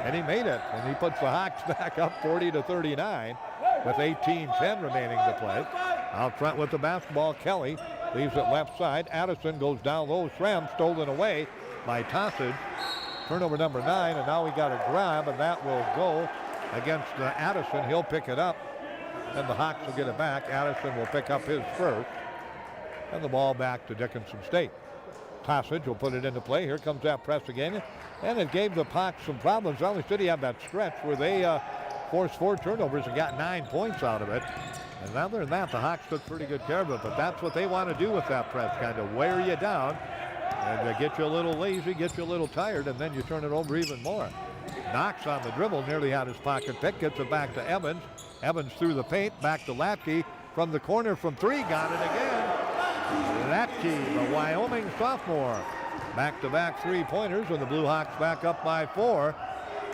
and he made it. And he puts the Hawks back up 40-39 with 18:10 remaining to play. Out front with the basketball, Kelly leaves it left side. Addison goes down low. Schramm stolen away by Tossage. Turnover number 9, and now we got a grab, and that will go against Addison. He'll pick it up, and the Hawks will get it back. Addison will pick up his first, and the ball back to Dickinson State. Tossage will put it into play. Here comes that press again, and it gave the Hawks some problems. Valley City had that stretch where they forced 4 turnovers and got 9 points out of it. And other than that, the Hawks took pretty good care of it, but that's what they want to do with that press, kind of wear you down and get you a little lazy, get you a little tired, and then you turn it over even more. Knox on the dribble, nearly had his pocket pick, gets it back to Evans. Evans through the paint, back to Latke. From the corner from 3, got it again. Latke, the Wyoming sophomore. Back-to-back 3-pointers, and the Blue Hawks back up by 4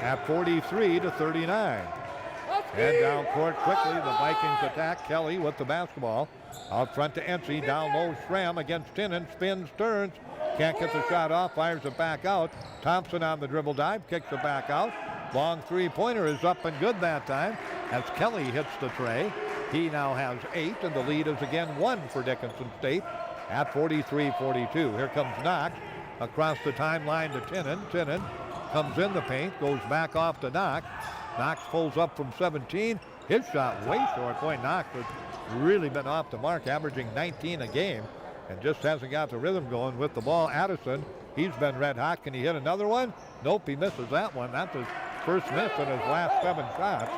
at 43-39. And down court quickly, the Vikings attack. Kelly with the basketball. Out front to NC, down low Schramm against Tinnen, spins, turns. Can't get the shot off, fires it back out. Thompson on the dribble dive, kicks it back out. Long 3-pointer is up and good that time as Kelly hits the tray. He now has 8, and the lead is again 1 for Dickinson State at 43-42. Here comes Knox across the timeline to Tinnan. Tinnan comes in the paint, goes back off to Knox. Knox pulls up from 17. His shot way short. Boy, Knox has really been off the mark, averaging 19 a game, and just hasn't got the rhythm going with the ball. Addison, he's been red hot. Can he hit another one? Nope, he misses that one. That's his first miss in his last 7 shots.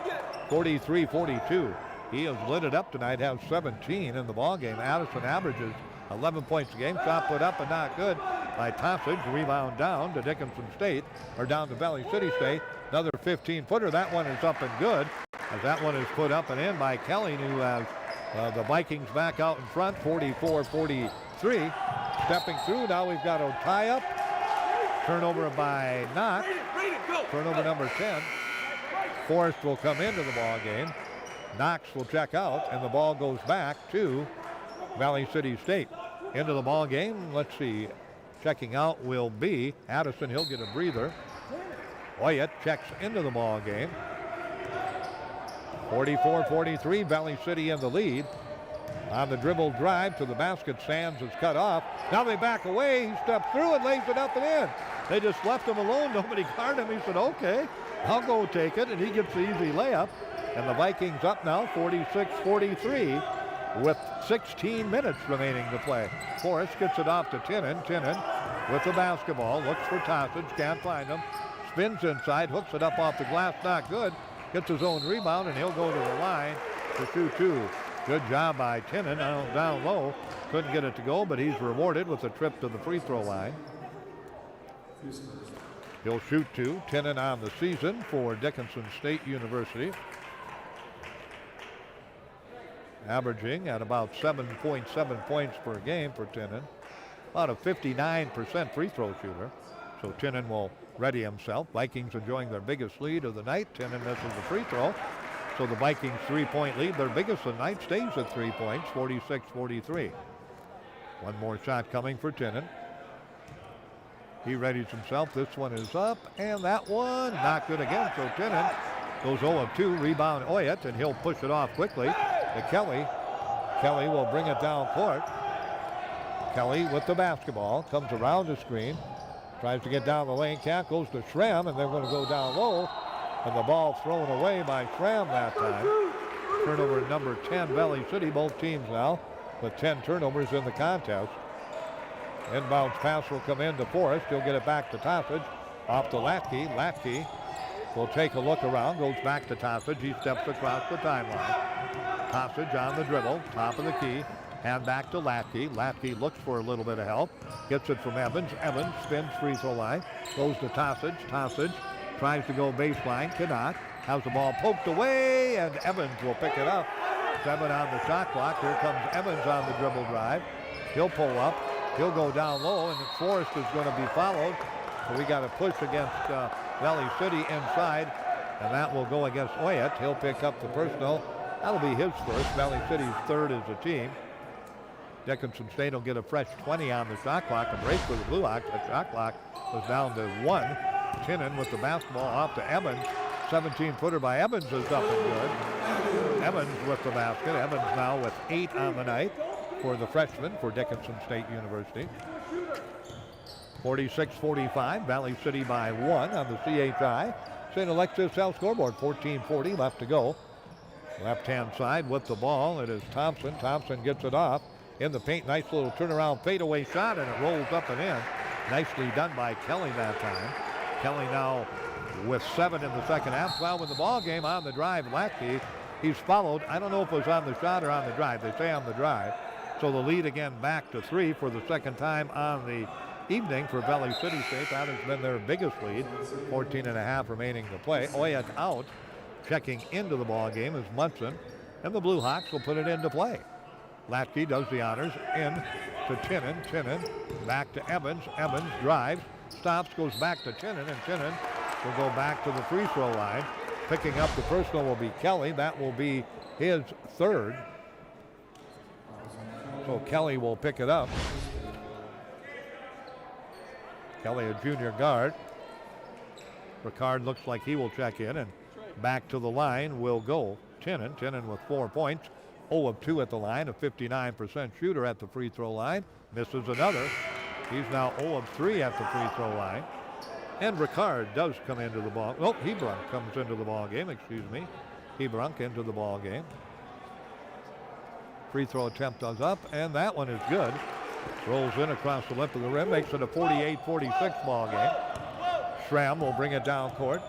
43-42. He has lit it up tonight, has 17 in the ball game. Addison averages 11 points a game. Shot put up and not good by Tossage. Rebound down to Dickinson State, or down to Valley City State. Another 15-footer. That one is up and good, as that one is put up and in by Kelly, who has the Vikings back out in front, 44-43. Stepping through, now we've got a tie-up. Turnover by Knox. Turnover number 10. Forrest will come into the ball game. Knox will check out, and the ball goes back to Valley City State. Into the ball game, let's see, checking out will be Addison. He'll get a breather. Oyet checks into the ball game. 44-43, Valley City in the lead. On the dribble drive to the basket, Sands is cut off. Now they back away. He steps through and lays it up and in. They just left him alone. Nobody guarded him. He said, okay, I'll go take it. And he gets the easy layup. And the Vikings up now, 46-43, with 16 minutes remaining to play. Forrest gets it off to Tinnan. Tinnan with the basketball. Looks for Tossage. Can't find him. Spins inside. Hooks it up off the glass. Not good. Gets his own rebound, and he'll go to the line to shoot 2. Good job by Tinnan down low. Couldn't get it to go, but he's rewarded with a trip to the free throw line. He'll shoot 2. Tinnan on the season for Dickinson State University, averaging at about 7.7 points per game for Tinnan. About a 59% free throw shooter. So Tinnan will ready himself. Vikings enjoying their biggest lead of the night. Tinnan misses the free throw. So the Vikings 3-point lead, their biggest of the night, stays at 3 points, 46-43. One more shot coming for Tinnan. He readies himself. This one is up, and that one not good again. So Tinnan goes 0 of 2. Rebound Oyet, and he'll push it off quickly to Kelly. Kelly will bring it down court. Kelly with the basketball, comes around the screen, tries to get down the lane, can't, goes to Schramm, and they're going to go down low. And the ball thrown away by Schramm that time. Turnover number 10, Valley City. Both teams now with 10 turnovers in the contest. Inbounds pass will come in to Forrest. He'll get it back to Tossage. Off to Latke. Latke will take a look around, goes back to Tossage. He steps across the timeline. Tossage on the dribble, top of the key. Hand back to Latke. Latke looks for a little bit of help. Gets it from Evans. Evans spins free throw line. Goes to Tossage. Tossage tries to go baseline, cannot. Has the ball poked away, and Evans will pick it up. 7 on the shot clock. Here comes Evans on the dribble drive. He'll pull up. He'll go down low, and Forrest is going to be followed. So we got a push against Valley City inside, and that will go against Oyet. He'll pick up the personal. That'll be his first. Valley City's third as a team. Dickinson State will get a fresh 20 on the shot clock. A break for the Blue Hawks. The shot clock was down to 1. Tinnan with the basketball off to Evans. 17-footer by Evans is up and good. Evans with the basket. Evans now with 8 on the night for the freshman for Dickinson State University. 46-45, Valley City by 1 on the CHI. St. Alexis South scoreboard, 14:40 left to go. Left-hand side with the ball, it is Thompson. Thompson gets it off in the paint. Nice little turnaround fadeaway shot, and it rolls up and in. Nicely done by Kelly that time. Kelly now with 7 in the second half. Well, in the ball game on the drive, Latke, he's followed. I don't know if it was on the shot or on the drive. They say on the drive. So the lead again back to 3 for the second time on the evening for Valley City State. That has been their biggest lead. 14.5 remaining to play. Oyet out. Checking into the ball game is Munson, and the Blue Hawks will put it into play. Latke does the honors in to Tinnan. Tinnan back to Evans. Evans drives, stops, goes back to Tinnan, and Tinnan will go back to the free throw line. Picking up the personal will be Kelly. That will be his third. So Kelly will pick it up. Kelly, a junior guard. Ricard looks like he will check in, and back to the line will go Tinnan. Tinnan with 4 points. 0 of 2 at the line, a 59% shooter at the free throw line. Misses another. He's now 0 of 3 at the free throw line. And Ricard does come into the ball. Oh, Hebrunk comes into the ball game, excuse me. Hebrunk into the ball game. Free throw attempt does up, and that one is good. Rolls in across the lip of the rim, makes it a 48-46 ball game. Schramm will bring it down court.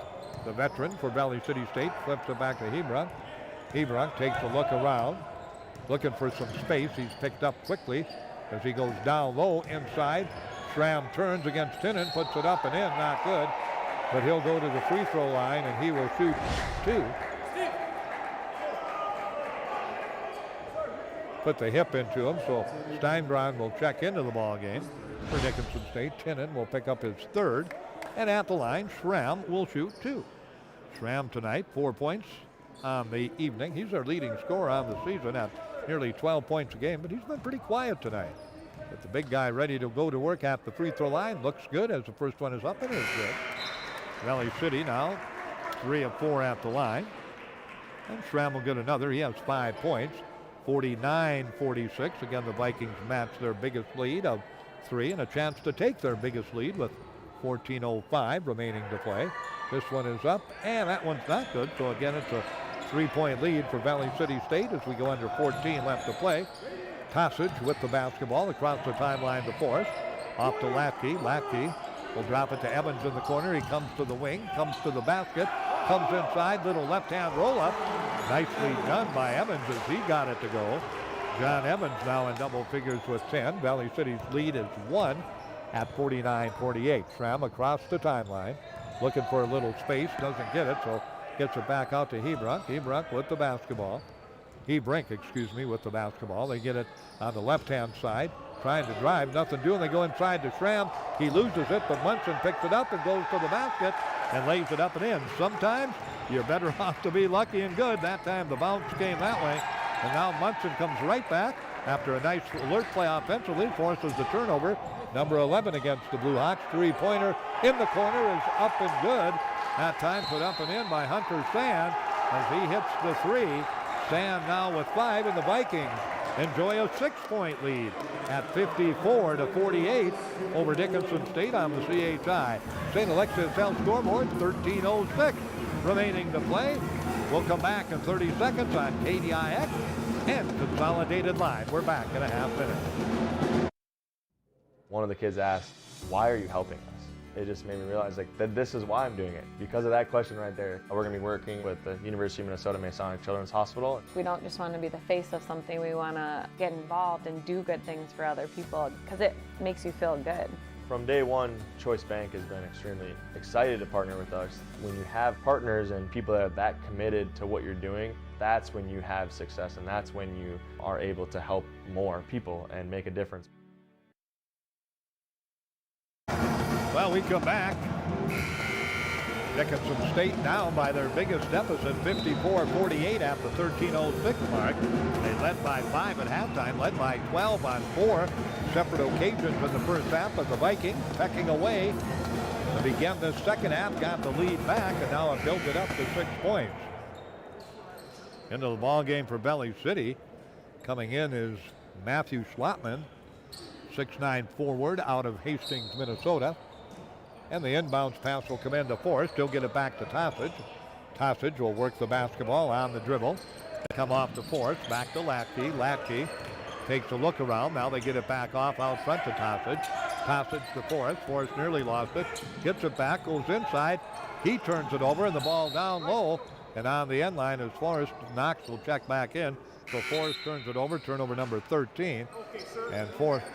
The veteran for Valley City State flips it back to Hebrunk. Hebrunk takes a look around, looking for some space. He's picked up quickly as he goes down low inside. Schramm turns against Tinnen, puts it up and in, not good. But he'll go to the free throw line and he will shoot 2. Put the hip into him, so Steinbron will check into the ball game for Dickinson State. Tinnen will pick up his 3rd. And at the line, Schramm will shoot 2. Schramm tonight, 4 points on the evening. He's our leading scorer on the season at nearly 12 points a game, but he's been pretty quiet tonight. But the big guy ready to go to work at the free throw line. Looks good as the first one is up and is good. Valley City now 3 of 4 at the line. And Schramm will get another. He has 5 points. 49-46. Again, the Vikings match their biggest lead of 3 and a chance to take their biggest lead with 14:05 remaining to play. This one is up, and that one's not good. So again, it's a 3-point lead for Valley City State as we go under 14 left to play. Tossage with the basketball across the timeline to Forrest. Off to Latke. Latke will drop it to Evans in the corner. He comes to the wing, comes to the basket, comes inside, little left-hand roll-up. Nicely done by Evans as he got it to go. John Evans now in double figures with 10. Valley City's lead is 1 at 49-48. Schramm across the timeline, looking for a little space, doesn't get it, so gets it back out to Hebrunk. Hebrunk with the basketball. Hebrink, excuse me, with the basketball. They get it on the left-hand side, trying to drive, nothing doing. They go inside to Schramm. He loses it, but Munson picks it up and goes to the basket and lays it up and in. Sometimes you're better off to be lucky and good. That time the bounce came that way, and now Munson comes right back after a nice alert play offensively, forces the turnover. Number 11 against the Blue Hawks. 3-pointer in the corner is up and good. That time put up and in by Hunter Sand as he hits the 3. Sand now with 5, and the Vikings enjoy a 6-point lead at 54-48 over Dickinson State on the CHI. St. Alexius Health scoreboard, 13:06 remaining to play. We'll come back in 30 seconds on KDIX and Consolidated Live. We're back in a half minute. One of the kids asked, "Why are you helping us?" It just made me realize that this is why I'm doing it. Because of that question right there. We're going to be working with the University of Minnesota Masonic Children's Hospital. We don't just want to be the face of something. We want to get involved and do good things for other people because it makes you feel good. From day one, Choice Bank has been extremely excited to partner with us. When you have partners and people that are that committed to what you're doing, that's when you have success, and that's when you are able to help more people and make a difference. Well, we come back. Dickinson State down by their biggest deficit, 54-48 at the 13:06 mark. They led by 5 at halftime, led by 12 on 4 separate occasions in the first half, but the Vikings pecking away to begin the second half, got the lead back, and now have built it up to 6 points. Into the ball game for Valley City. Coming in is Matthew Schlotman, 6'9" forward out of Hastings, Minnesota. And the inbounds pass will come into Forrest. He'll get it back to Tossage. Tossage will work the basketball on the dribble. Come off to Forrest, back to Latke. Latke takes a look around. Now they get it back off out front to Tossage. Tossage to Forrest. Forrest nearly lost it. Gets it back, goes inside. He turns it over, and the ball down low. And on the end line is Forrest. Knox will check back in. So Forrest turns it over, turnover number 13. And Forrest.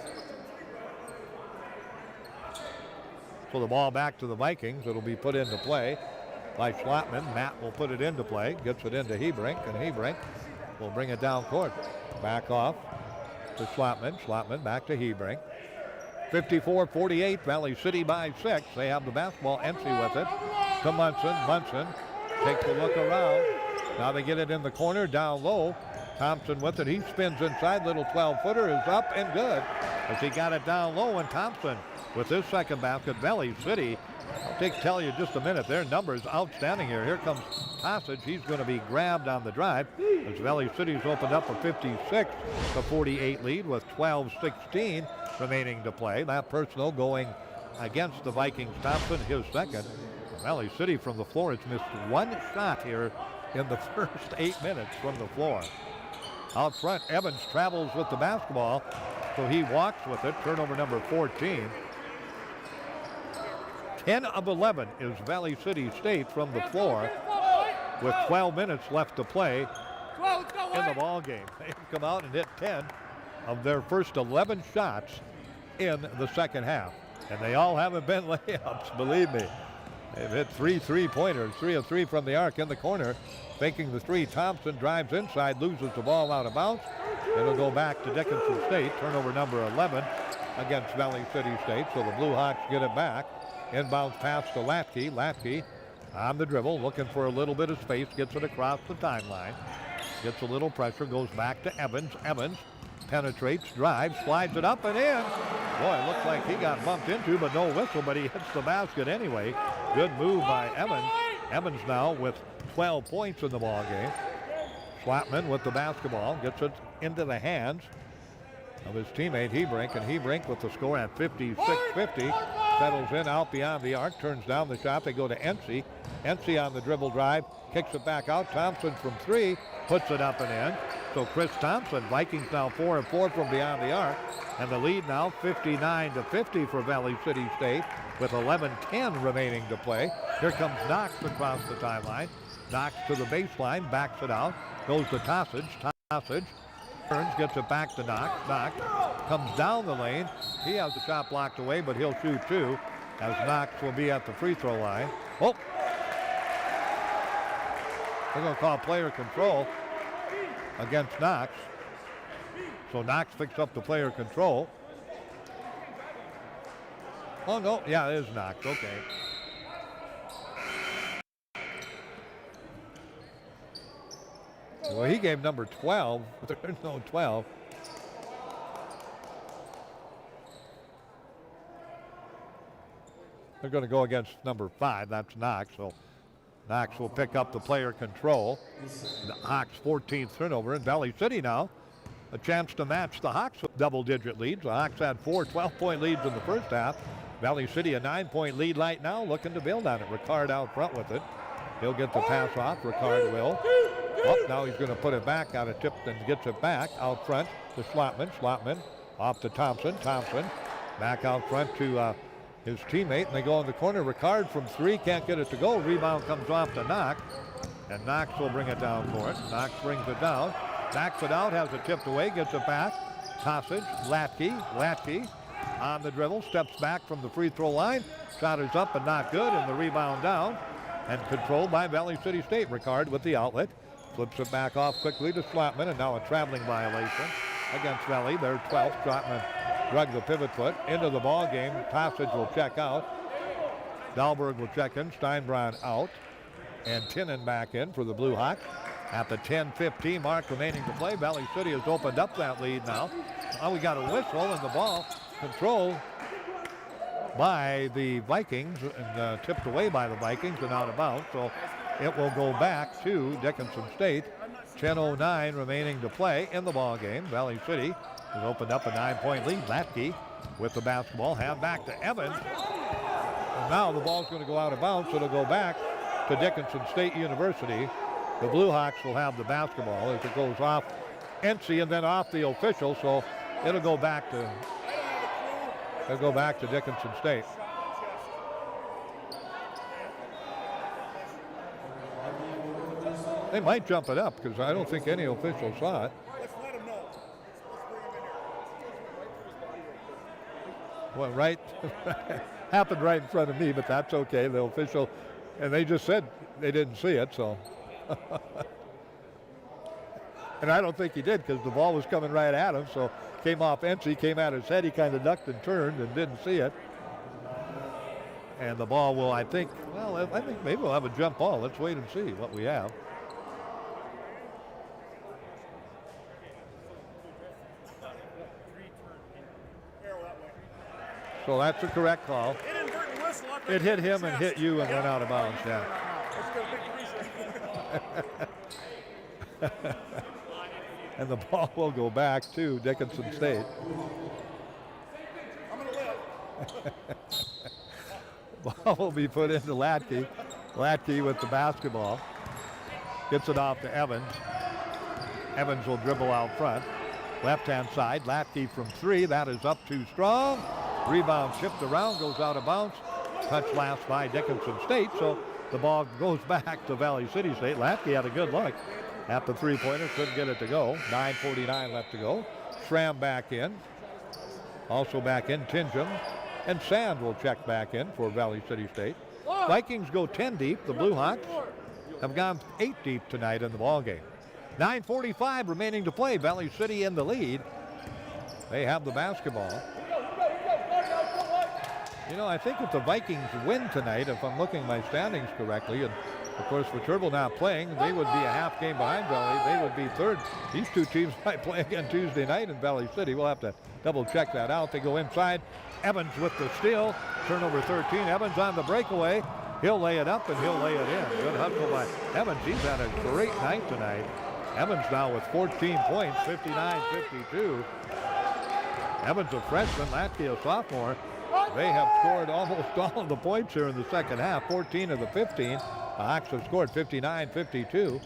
So the ball back to the Vikings. It'll be put into play by Schlotman. Matt will put it into play. Gets it into Hebrink, and Hebrink will bring it down court. Back off to Schlotman. Schlotman back to Hebrink. 54-48, Valley City by 6. They have the basketball. Empty with it to Munson. Munson takes a look around. Now they get it in the corner, down low. Thompson with it. He spins inside. Little 12-footer is up and good as he got it down low, and Thompson with his second basket. Valley City, I'll tell you just a minute, their numbers outstanding here. Here comes Tossage. He's going to be grabbed on the drive as Valley City's opened up a 56-48 lead with 12:16 remaining to play. That personal going against the Vikings. Thompson, his second. Valley City from the floor has missed one shot here in the first 8 minutes from the floor. Out front, Evans travels with the basketball, so he walks with it. Turnover number 14. 10 of 11 is Valley City State from the floor with 12 minutes left to play in the ball game. They've come out and hit 10 of their first 11 shots in the second half. And they all haven't been layups, believe me. They've hit 3 3-pointers, 3 of 3 from the arc in the corner. Faking the three, Thompson drives inside, loses the ball out of bounds. It'll go back to Dickinson State, turnover number 11 against Valley City State. So the Blue Hawks get it back. Inbounds pass to Latke. Latke on the dribble, looking for a little bit of space, gets it across the timeline. Gets a little pressure, goes back to Evans. Evans penetrates, drives, slides it up and in. Boy, it looks like he got bumped into, but no whistle, but he hits the basket anyway. Good move by Evans. Evans now with 12 points in the ball game. Schwatman with the basketball, gets it into the hands of his teammate Hebrink, and Hebrink with the score at 56-50. Settles in out beyond the arc, turns down the shot. They go to Ency. Ency on the dribble drive, kicks it back out. Thompson from 3, puts it up and in. So Chris Thompson, Vikings now 4 of 4 from beyond the arc. And the lead now 59-50 for Valley City State with 11:10 remaining to play. Here comes Knox across the timeline. Knox to the baseline, backs it out, goes to Tossage. Tossage turns, gets it back to Knox. Knox comes down the lane. He has the shot blocked away, but he'll shoot 2 as Knox will be at the free throw line. Oh! They're going to call player control against Knox. So Knox picks up the player control. Oh, no. Yeah, it is Knox. Okay. Well, he gave number 12. There's no 12. They're going to go against number 5. That's Knox. So Knox will pick up the player control. The Hawks' 14th turnover. And Valley City now a chance to match the Hawks with double-digit leads. The Hawks had 4 12-point leads in the first half. Valley City a 9-point lead right now, looking to build on it. Ricard out front with it. He'll get the pass off. Ricard will. Oh, now he's going to put it back out of tip and gets it back out front to Schlottman. Schlottman off to Thompson. Thompson back out front to his teammate, and they go in the corner. Ricard from 3, can't get it to go. Rebound comes off to Knox, and Knox will bring it down for it. Knox brings it down, backs it out, has it tipped away, gets it back. Tossage, Latke on the dribble, steps back from the free throw line. Shot is up and not good, and the rebound down, and controlled by Valley City State. Ricard with the outlet, flips it back off quickly to Schlottman, and now a traveling violation against Valley. Their 12th. Schlottman drug the pivot foot into the ball game. Passage will check out. Dahlberg will check in. Steinbron out. And Tinnen back in for the Blue Hawks. At the 10:15 mark remaining to play, Valley City has opened up that lead now. Now we got a whistle, and the ball controlled by the Vikings and tipped away by the Vikings and out of bounds. So it will go back to Dickinson State. 10:09 remaining to play in the ball game. Valley City has opened up a 9-point lead. Latke with the basketball, hand back to Evans. And now the ball's going to go out of bounds, so it'll go back to Dickinson State University. The Blue Hawks will have the basketball as it goes off Ency and then off the official, so it'll go back to Dickinson State. They might jump it up because I don't think any official saw it. Well, right, happened right in front of me, but that's okay. The official, and they just said they didn't see it, so. And I don't think he did because the ball was coming right at him, so came off Ency, came at his head, he kind of ducked and turned and didn't see it. And the ball will, I think maybe we'll have a jump ball. Let's wait and see what we have. So that's a correct call. It hit him and hit you and went out of bounds, yeah. And the ball will go back to Dickinson State. Ball will be put into Latke. Latke with the basketball. Gets it off to Evans. Evans will dribble out front. Left-hand side, Latke from 3. That is up too strong. Rebound chipped around, goes out of bounds. Touch last by Dickinson State, so the ball goes back to Valley City State. Latke had a good look at the three-pointer, couldn't get it to go. 9:49 left to go. Schramm back in. Also back in, Tingham. And Sand will check back in for Valley City State. Vikings go 10 deep. The Blue Hawks have gone 8 deep tonight in the ballgame. 9:45 remaining to play. Valley City in the lead. They have the basketball. You know, I think if the Vikings win tonight, if I'm looking at my standings correctly, and of course with Turbo not playing, they would be a half game behind Valley. They would be third. These two teams might play again Tuesday night in Valley City. We'll have to double check that out. They go inside. Evans with the steal. Turnover 13. Evans on the breakaway. He'll lay it up and he'll lay it in. Good hustle by Evans. He's had a great night tonight. Evans now with 14 points, 59-52. Evans a freshman, Latke a sophomore. They have scored almost all of the points here in the second half, 14 of the 15. The Hawks have scored 59-52.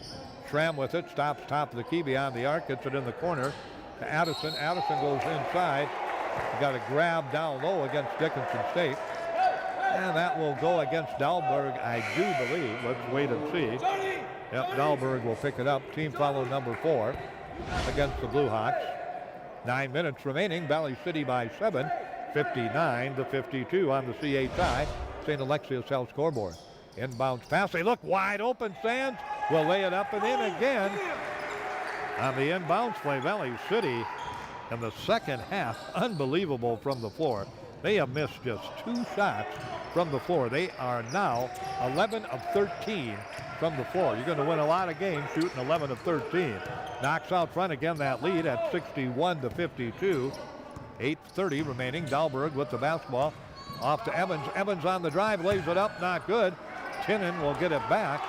Schramm with it, stops top of the key beyond the arc, gets it in the corner to Addison. Addison goes inside. Got a grab down low against Dickinson State. And that will go against Dahlberg, I do believe. Let's wait and see. Yep, Dahlberg will pick it up. Team foul number 4 against the Blue Hawks. 9 minutes remaining. Valley City by 7. 59-52 on the CHI. St. Alexius Health scoreboard. Inbounds pass. They look wide open. Sands will lay it up and in again. On the inbounds play, Valley City in the second half, unbelievable from the floor. They have missed just 2 shots from the floor. They are now 11 of 13 from the floor. You're going to win a lot of games shooting 11 of 13. Knocks out front again that lead at 61-52. 8:30 remaining. Dahlberg with the basketball. Off to Evans. Evans on the drive, lays it up, not good. Tinnan will get it back.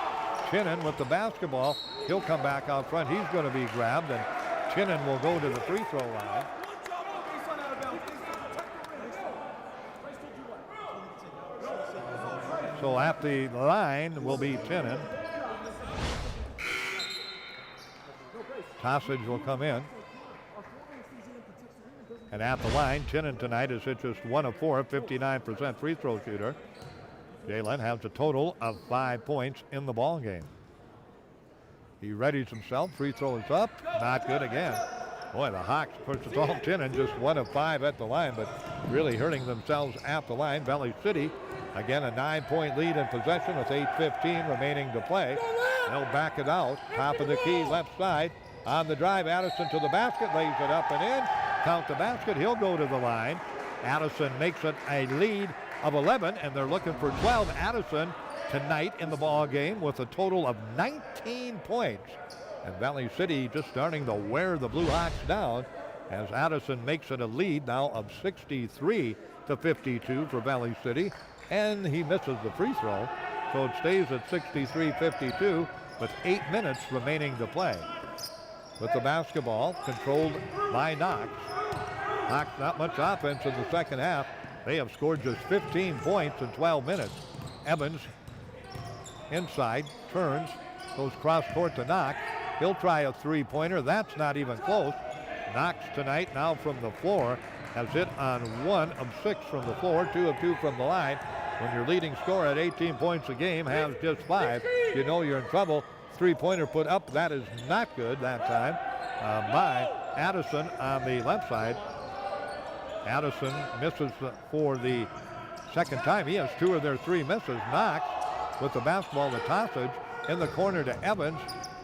Tinnan with the basketball. He'll come back out front. He's going to be grabbed, and Tinnan will go to the free throw line. So at the line will be Tinnan. Tossage will come in. And at the line, Tinnan tonight is hit just 1 of 4, 59% free throw shooter. Jalen has a total of 5 points in the ball game. He readies himself. Free throw is up. Not good again. Boy, the Hawks, of course, it's all Tinnan, just 1 of 5 at the line, but really hurting themselves at the line. Valley City, again, a 9-point lead in possession with 8:15 remaining to play. They'll back it out. Top of the key, left side. On the drive, Addison to the basket, lays it up and in. Count the basket. He'll go to the line. Addison makes it a lead of 11, and they're looking for 12. Addison tonight in the ball game with a total of 19 points. And Valley City just starting to wear the Blue Hawks down as Addison makes it a lead now of 63-52 for Valley City. And he misses the free throw. So it stays at 63-52 with 8 minutes remaining to play. With the basketball controlled by Knox. Knox not much offense in the second half. They have scored just 15 points in 12 minutes. Evans inside, turns, goes cross court to Knox. He'll try a three-pointer. That's not even close. Knox tonight now from the floor has hit on 1 of 6 from the floor, 2 of 2 from the line. When your leading scorer at 18 points a game has just 5, you know you're in trouble. Three-pointer put up. That is not good that time by Addison on the left side. Addison misses for the second time. He has 2 of their 3 misses. Knox with the basketball, the tossage in the corner to Evans.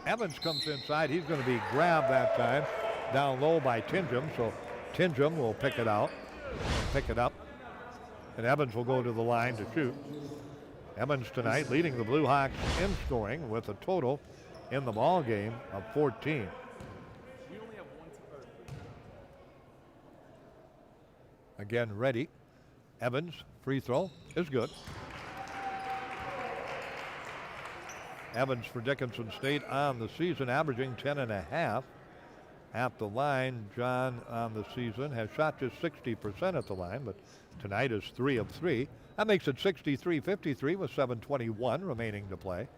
Evans comes inside. He's going to be grabbed that time down low by Tingham. So Tingham will pick it out, pick it up, and Evans will go to the line to shoot. Evans tonight leading the Blue Hawks in scoring with a total in the ball game of 14. Again, ready Evans, free throw is good. Evans for Dickinson State on the season, averaging 10.5 at the line. John on the season has shot just 60% at the line, but tonight is 3 of 3. That makes it 63-53 with 7:21 remaining to play.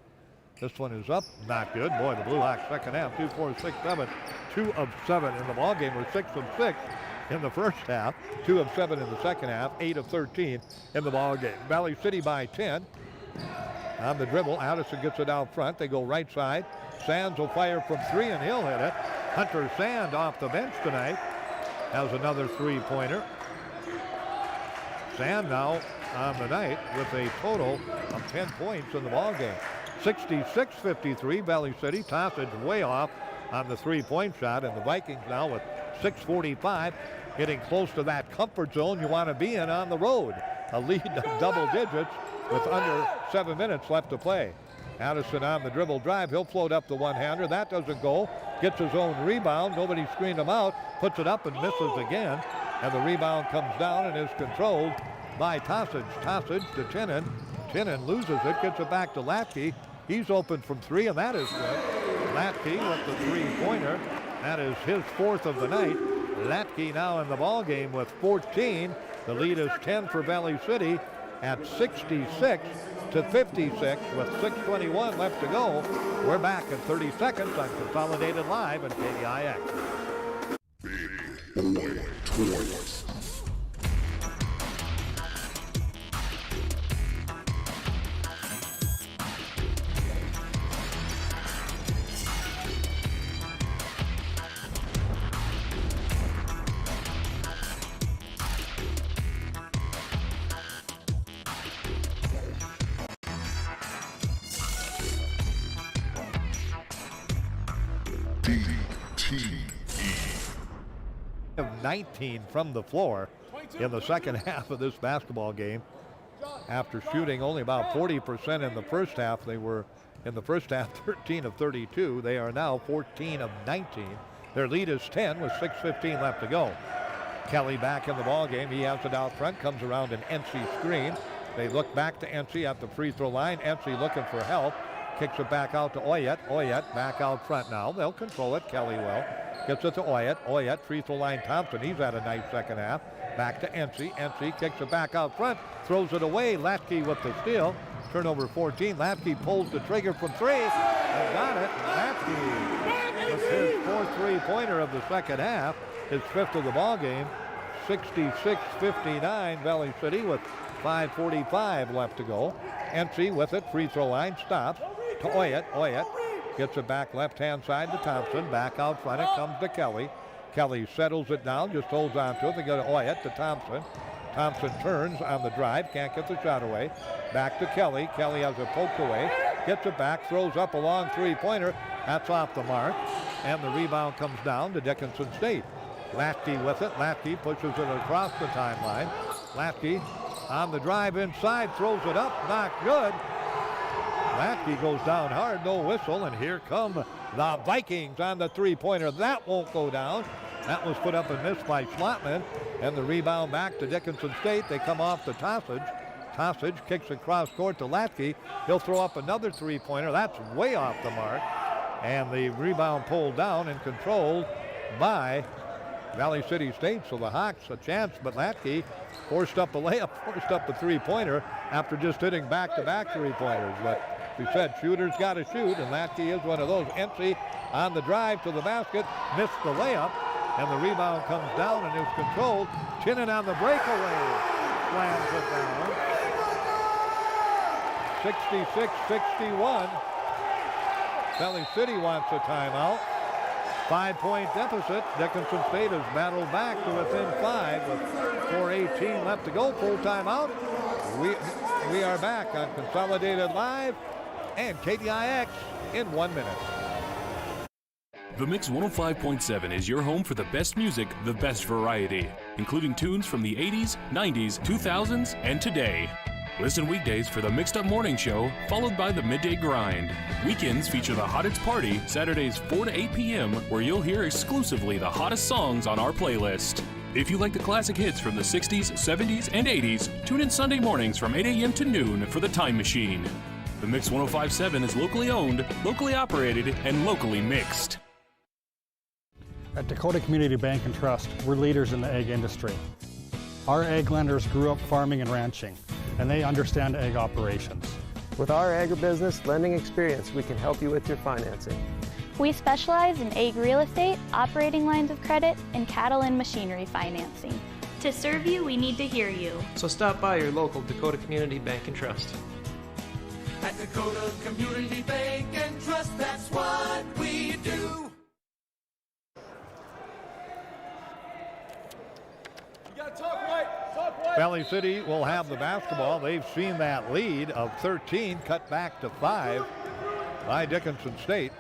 This one is up, not good. Boy, the Blue Hawks second half, 2, 4, 6, 7, 2 of 7 in the ball game. We're 6 of 6 in the first half, 2 of 7 in the second half, 8 of 13 in the ball game. Valley City by 10. On the dribble, Addison gets it out front. They go right side. Sands will fire from 3 and he'll hit it. Hunter Sand off the bench tonight has another 3-pointer. Sand now on the night with a total of 10 points in the ball game. 66-53 Valley City. Tossage way off on the 3-point shot, and the Vikings now with 6:45 getting close to that comfort zone you want to be in on the road. A lead of double digits with under 7 minutes left to play. Addison on the dribble drive. He'll float up the one-hander. That doesn't go. Gets his own rebound. Nobody screened him out. Puts it up and misses again. And the rebound comes down and is controlled by Tossage. Tossage to Tinnan. Tinnan loses it. Gets it back to Latke. He's open from 3, and that is good. Latke with the 3-pointer. That is his 4th of the night. Latke now in the ball game with 14. The lead is 10 for Valley City at 66-56 with 6:21 left to go. We're back in 30 seconds on Consolidated Live and KDIX. Big Boy Toys. Of 19 from the floor in the second half of this basketball game. After shooting only about 40% in the first half, they were in the first half 13 of 32. They are now 14 of 19. Their lead is 10 with 6:15 left to go. Kelly back in the ball game. He has it out front, comes around an NC screen. They look back to NC at the free throw line. NC looking for help. Kicks it back out to Oyet. Oyet back out front now. They'll control it. Kelly will. Gets it to Oyet. Oyet, free throw line Thompson. He's had a nice second half. Back to NC. NC kicks it back out front. Throws it away. Latke with the steal. Turnover 14. Latke pulls the trigger from 3. And got it. Latke with his 4th 3-pointer of the second half. His 5th of the ball game. 66-59 Valley City with 5:45 left to go. NC with it. Free throw line stops. To Oyet. Oyet gets it back left-hand side to Thompson. Back out front it comes to Kelly. Kelly settles it down, just holds on to it. They go to Oyet to Thompson. Thompson turns on the drive, can't get the shot away. Back to Kelly. Kelly has it poked away. Gets it back, throws up a long 3-pointer. That's off the mark. And the rebound comes down to Dickinson State. Latke with it. Latke pushes it across the timeline. Latke on the drive inside, throws it up, not good. Latke goes down hard, no whistle, and here come the Vikings on the 3-pointer. That won't go down. That was put up and missed by Schlottman, and the rebound back to Dickinson State. They come off to Tossage. Tossage kicks across court to Latke. He'll throw up another 3-pointer. That's way off the mark, and the rebound pulled down and controlled by Valley City State. So the Hawks a chance, but Latke forced up a layup, forced up a 3-pointer after just hitting back-to-back 3-pointers. But we said shooters got to shoot, and Latke is one of those. NC on the drive to the basket, missed the layup, and the rebound comes down and is controlled. Tinnan on the breakaway, slams it down. 66-61. Valley City wants a timeout. 5-point deficit. Dickinson State has battled back to within 5 with 4:18 left to go. Full timeout. We are back on Consolidated Live and KDIX in 1 minute. The Mix 105.7 is your home for the best music, the best variety, including tunes from the 80s, 90s, 2000s, and today. Listen weekdays for the Mixed Up Morning Show, followed by the Midday Grind. Weekends feature the Hottest Party, Saturdays 4 to 8 p.m., where you'll hear exclusively the hottest songs on our playlist. If you like the classic hits from the 60s, 70s, and 80s, tune in Sunday mornings from 8 a.m. to noon for The Time Machine. The Mix 105.7 is locally owned, locally operated, and locally mixed. At Dakota Community Bank and Trust, we're leaders in the egg industry. Our egg lenders grew up farming and ranching, and they understand egg operations. With our agribusiness lending experience, we can help you with your financing. We specialize in egg real estate, operating lines of credit, and cattle and machinery financing. To serve you, we need to hear you. So stop by your local Dakota Community Bank and Trust. At Dakota Community Bank and Trust, that's what we do. You gotta talk right. Valley City will have the basketball. They've seen that lead of 13 cut back to 5 by Dickinson State.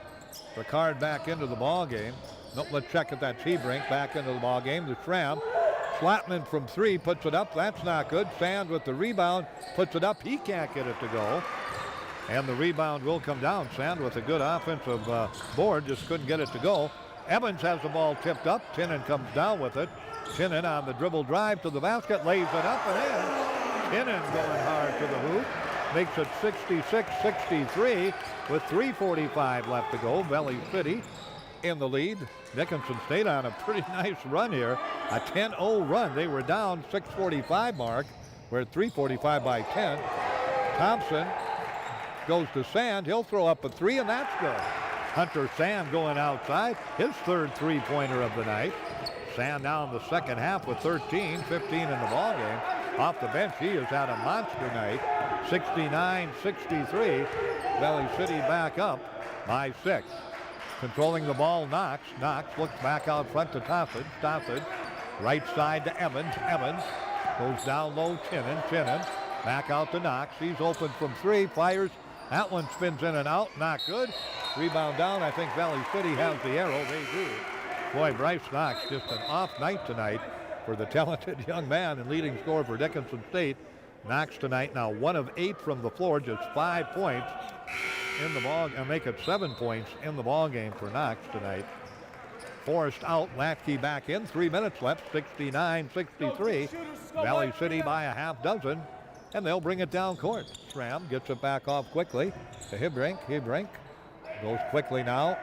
Ricard back into the ball game. Nope, let's check if that's Hebrink back into the ball game. The Schramm. Flatman from 3 puts it up. That's not good. Sand with the rebound puts it up. He can't get it to go. And the rebound will come down. Sand with a good offensive board, just couldn't get it to go. Evans has the ball tipped up. Tinnan comes down with it. Tinnan on the dribble drive to the basket, lays it up and in. Tinnan going hard to the hoop. Makes it 66-63 with 3:45 left to go. Valley City in the lead. Dickinson State on a pretty nice run here. A 10-0 run. They were down 6:45 mark. We're at 3:45 by 10. Thompson goes to Sand. He'll throw up a 3, and that's good. Hunter Sand going outside. His third three-pointer of the night. Sand now in the second half with 13, 15 in the ball game. Off the bench, he has had a monster night. 69-63. Valley City back up by 6. Controlling the ball, Knox. Knox looks back out front to Tossage. Tossage, right side to Evans. Evans goes down low, Tinnan. Tinnan back out to Knox. He's open from 3, fires. That one spins in and out, not good. Rebound down, I think Valley City has the arrow. They do. Boy, Bryce Knox, just an off night tonight for the talented young man and leading scorer for Dickinson State. Knox tonight now 1 of 8 from the floor, just 5 points in the ball, and make it 7 points in the ball game for Knox tonight. Forrest out, Latke back in, 3 minutes left, 69-63. Valley City by a half dozen, and they'll bring it down court. Schramm gets it back off quickly to Hebrink. Hebrink goes quickly now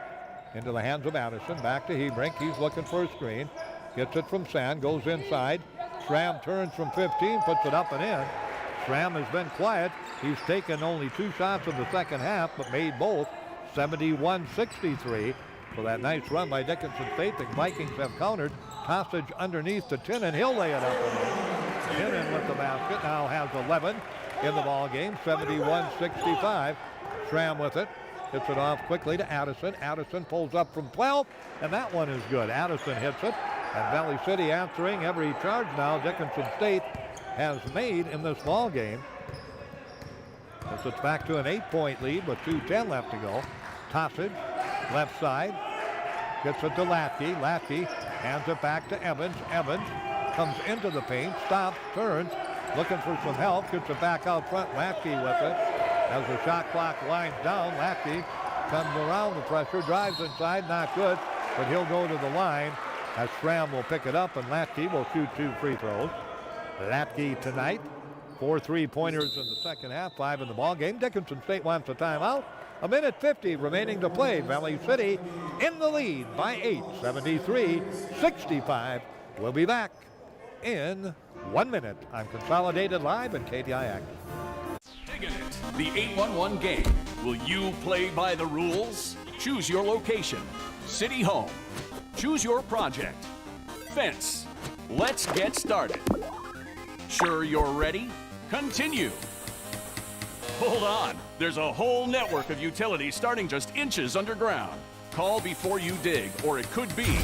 into the hands of Addison. Back to Hebrink. He's looking for a screen. Gets it from Sand, goes inside. Schramm turns from 15, puts it up and in. Schramm has been quiet. He's taken only 2 shots in the second half, but made both. 71-63 for that nice run by Dickinson State. The Vikings have countered. Tossage underneath to Tinnan. He'll lay it up and in. Tinnan with the basket now has 11 in the ball game. 71-65. Schramm with it. Hits it off quickly to Addison. Addison pulls up from 12, and that one is good. Addison hits it, and Valley City answering every charge now Dickinson State has made in this ball game. As it's back to an 8-point lead with 2:10 left to go. Tossage, left side, gets it to Latke. Latke hands it back to Evans. Evans comes into the paint, stops, turns, looking for some help, gets it back out front. Latke with it. As the shot clock winds down, Latke comes around the pressure, drives inside, not good, but he'll go to the line as Schramm will pick it up, and Latke will shoot 2 free throws. Latke tonight, 4 3-pointers in the second half, 5 in the ball game. Dickinson State wants a timeout. 1:50 remaining to play. Valley City in the lead by 8, 73-65. We'll be back in 1 minute on Consolidated Live and KDIX. Digging it. The 811 game. Will you play by the rules? Choose your location. City Home. Choose your project. Fence. Let's get started. Sure you're ready? Continue. Hold on. There's a whole network of utilities starting just inches underground. Call before you dig, or it could be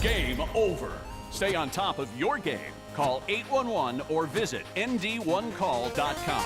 game over. Stay on top of your game. Call 811 or visit nd1call.com.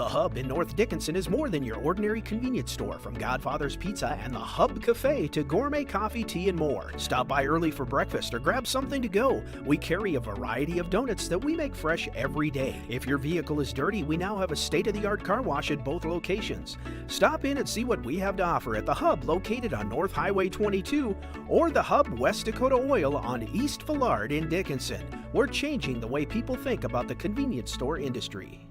The Hub in North Dickinson is more than your ordinary convenience store. From Godfather's Pizza and the Hub Cafe to gourmet coffee, tea, and more. Stop by early for breakfast or grab something to go. We carry a variety of donuts that we make fresh every day. If your vehicle is dirty, we now have a state-of-the-art car wash at both locations. Stop in and see what we have to offer at the Hub located on North Highway 22 or the Hub West Dakota Oil on East Villard in Dickinson. We're changing the way people think about the convenience store industry.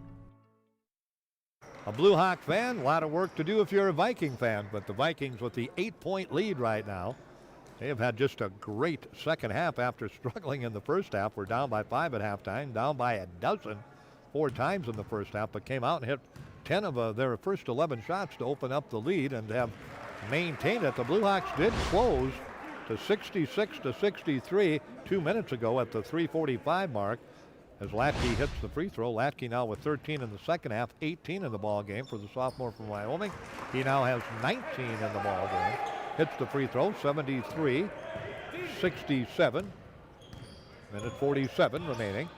A Blue Hawk fan, a lot of work to do if you're a Viking fan, but the Vikings with the 8-point lead right now. They have had just a great second half after struggling in the first half. We're down by 5 at halftime, down by a dozen 4 times in the first half, but came out and hit 10 of their first 11 shots to open up the lead and have maintained it. The Blue Hawks did close to 66-63 2 minutes ago at the 3:45 mark. As Latke hits the free throw. Latke now with 13 in the second half, 18 in the ball game for the sophomore from Wyoming. He now has 19 in the ball game. Hits the free throw, 73-67. Minute 47 remaining.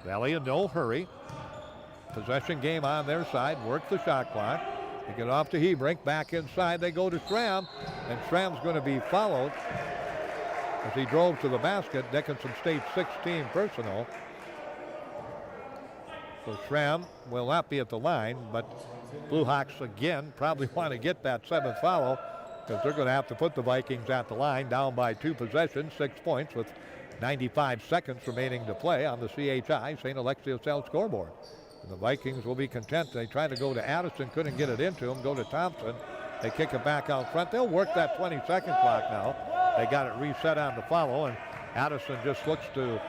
Valley in no hurry. Possession game on their side. Work the shot clock. They get off to Hebrink. Back inside they go to Schramm. And Schramm's going to be followed as he drove to the basket. Dickinson State 16 personal. So Schramm will not be at the line, but Blue Hawks again probably want to get that 7th foul because they're going to have to put the Vikings at the line down by 2 possessions, 6 points with 95 seconds remaining to play on the CHI St. Alexius L scoreboard. And the Vikings will be content. They try to go to Addison, couldn't get it into him, go to Thompson. They kick it back out front. They'll work that 20-second clock now. They got it reset on the follow, and Addison just looks to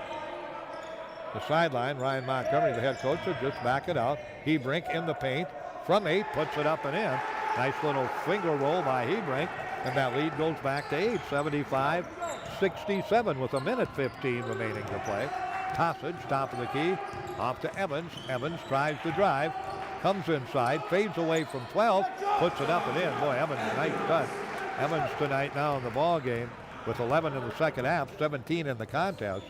the sideline. Ryan Montgomery, the head coach, will just back it out. Hebrink in the paint from 8, puts it up and in. Nice little finger roll by Hebrink, and that lead goes back to 8, 75-67 with a minute 15 remaining to play. Tossage, top of the key, off to Evans. Evans tries to drive, comes inside, fades away from 12, puts it up and in. Boy, Evans, nice touch. Evans tonight now in the ball game with 11 in the second half, 17 in the contest.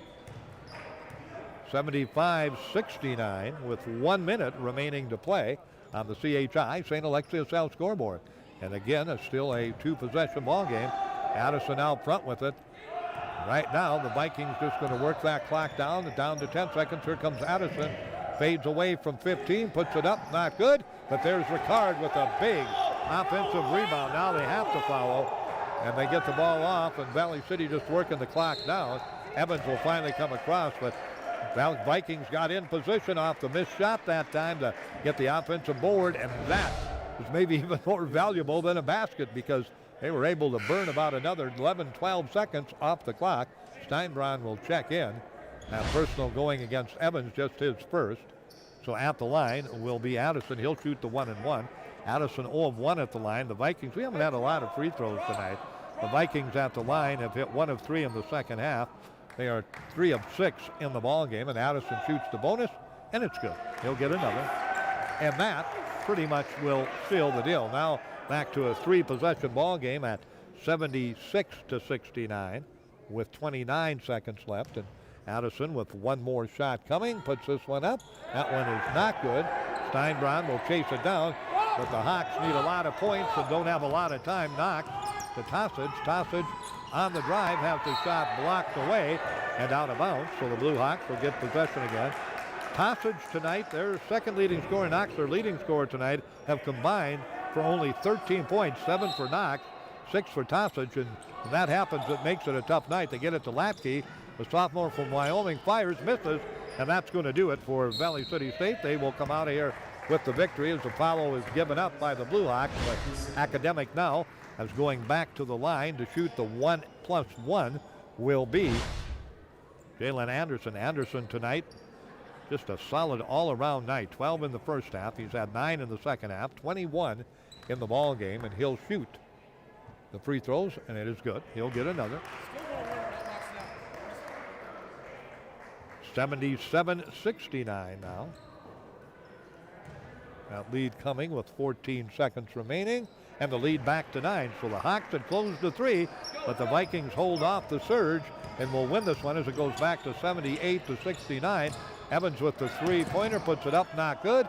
75-69 with 1 minute remaining to play on the CHI St. Alexius South scoreboard. And again, it's still a 2-possession ball game. Addison out front with it. Right now, the Vikings just going to work that clock down to 10 seconds. Here comes Addison. Fades away from 15, puts it up, not good. But there's Ricard with a big offensive rebound. Now they have to foul, and they get the ball off, and Valley City just working the clock down. Evans will finally come across, but Vikings got in position off the missed shot that time to get the offensive board, and that was maybe even more valuable than a basket because they were able to burn about another 11-12 seconds off the clock. Steinbron will check in. Now personal going against Evans, just his first. So at the line will be Addison. He'll shoot the 1-and-1. Addison 0 of 1 at the line. The Vikings, we haven't had a lot of free throws tonight. The Vikings at the line have hit 1 of 3 in the second half. They are 3 of 6 in the ball game, and Addison shoots the bonus, and it's good. He'll get another. And that pretty much will seal the deal. Now back to a 3-possession ball game at 76-69 with 29 seconds left. And Addison with one more shot coming, puts this one up. That one is not good. Steinbron will chase it down, but the Hawks need a lot of points and don't have a lot of time. Knox to Tossage. Tossage on the drive, has the shot blocked away and out of bounds, so the Blue Hawks will get possession again. Tossage tonight, their second leading scorer, Knox, their leading scorer tonight, have combined for only 13 points, 7 for Knox, 6 for Tossage, and when that happens, it makes it a tough night. They get it to Latke, the sophomore from Wyoming, fires, misses, and that's going to do it for Valley City State. They will come out of here with the victory as the foul is given up by the Blue Hawks, but Academic now as going back to the line to shoot the 1+1 will be Jalen Anderson. Anderson tonight, just a solid all-around night. 12 in the first half. He's had 9 in the second half, 21 in the ball game, and he'll shoot the free throws, and it is good. He'll get another. 77-69 now. That lead coming with 14 seconds remaining, and the lead back to 9. So the Hawks had closed to 3, but the Vikings hold off the surge and will win this one as it goes back to 78-69. Evans with the 3-pointer, puts it up, not good.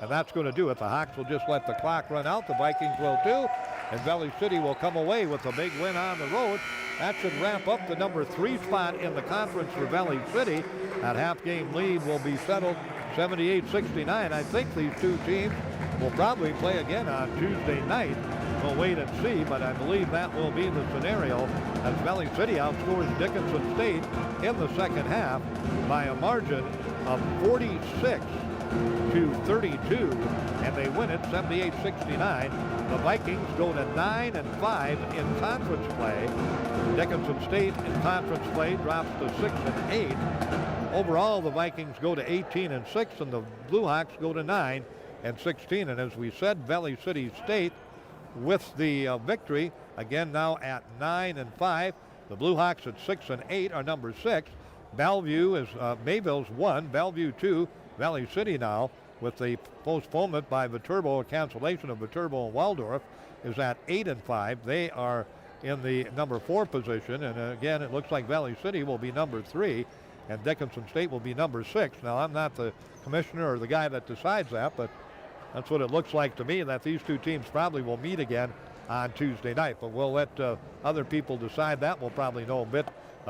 And that's going to do it. The Hawks will just let the clock run out. The Vikings will too. And Valley City will come away with a big win on the road. That should wrap up the number 3 spot in the conference for Valley City. That half-game lead will be settled 78-69. I think these two teams will probably play again on Tuesday night. We'll wait and see, but I believe that will be the scenario as Valley City outscores Dickinson State in the second half by a margin of 46-32, and they win it 78-69. The Vikings go to 9-5 in conference play. Dickinson State in conference play drops to 6-8. Overall, the Vikings go to 18-6, and the Blue Hawks go to 9-16. And as we said, Valley City State with the victory, again now at 9-5. The Blue Hawks at 6-8 are number 6. Bellevue is Mayville's 1, Bellevue 2. Valley City now, with the postponement by Viterbo, or cancellation of Viterbo and Waldorf, is at 8-5. They are in the number 4 position, and again, it looks like Valley City will be number 3, and Dickinson State will be number 6. Now, I'm not the commissioner or the guy that decides that, but that's what it looks like to me, that these two teams probably will meet again on Tuesday night. But we'll let other people decide that. We'll probably know a bit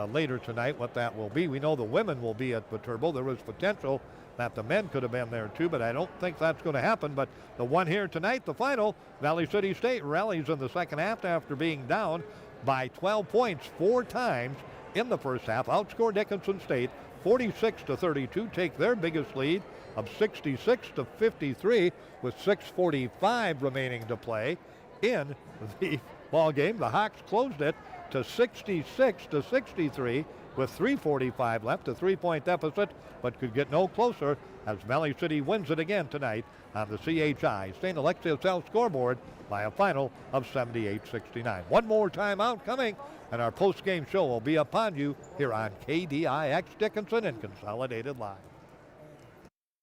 later tonight what that will be. We know the women will be at Viterbo. There was potential that the men could have been there too, but I don't think that's going to happen. But the one here tonight, the final, Valley City State rallies in the second half after being down by 12 points 4 times in the first half. Outscore Dickinson State 46-32, take their biggest lead of 66-53 with 6:45 remaining to play in the ball game. The Hawks closed it to 66-63 with 3:45 left, a 3-point deficit, but could get no closer as Valley City wins it again tonight on the CHI St. Alexius South scoreboard by a final of 78-69. One more timeout coming, and our post-game show will be upon you here on KDIX Dickinson and Consolidated Live.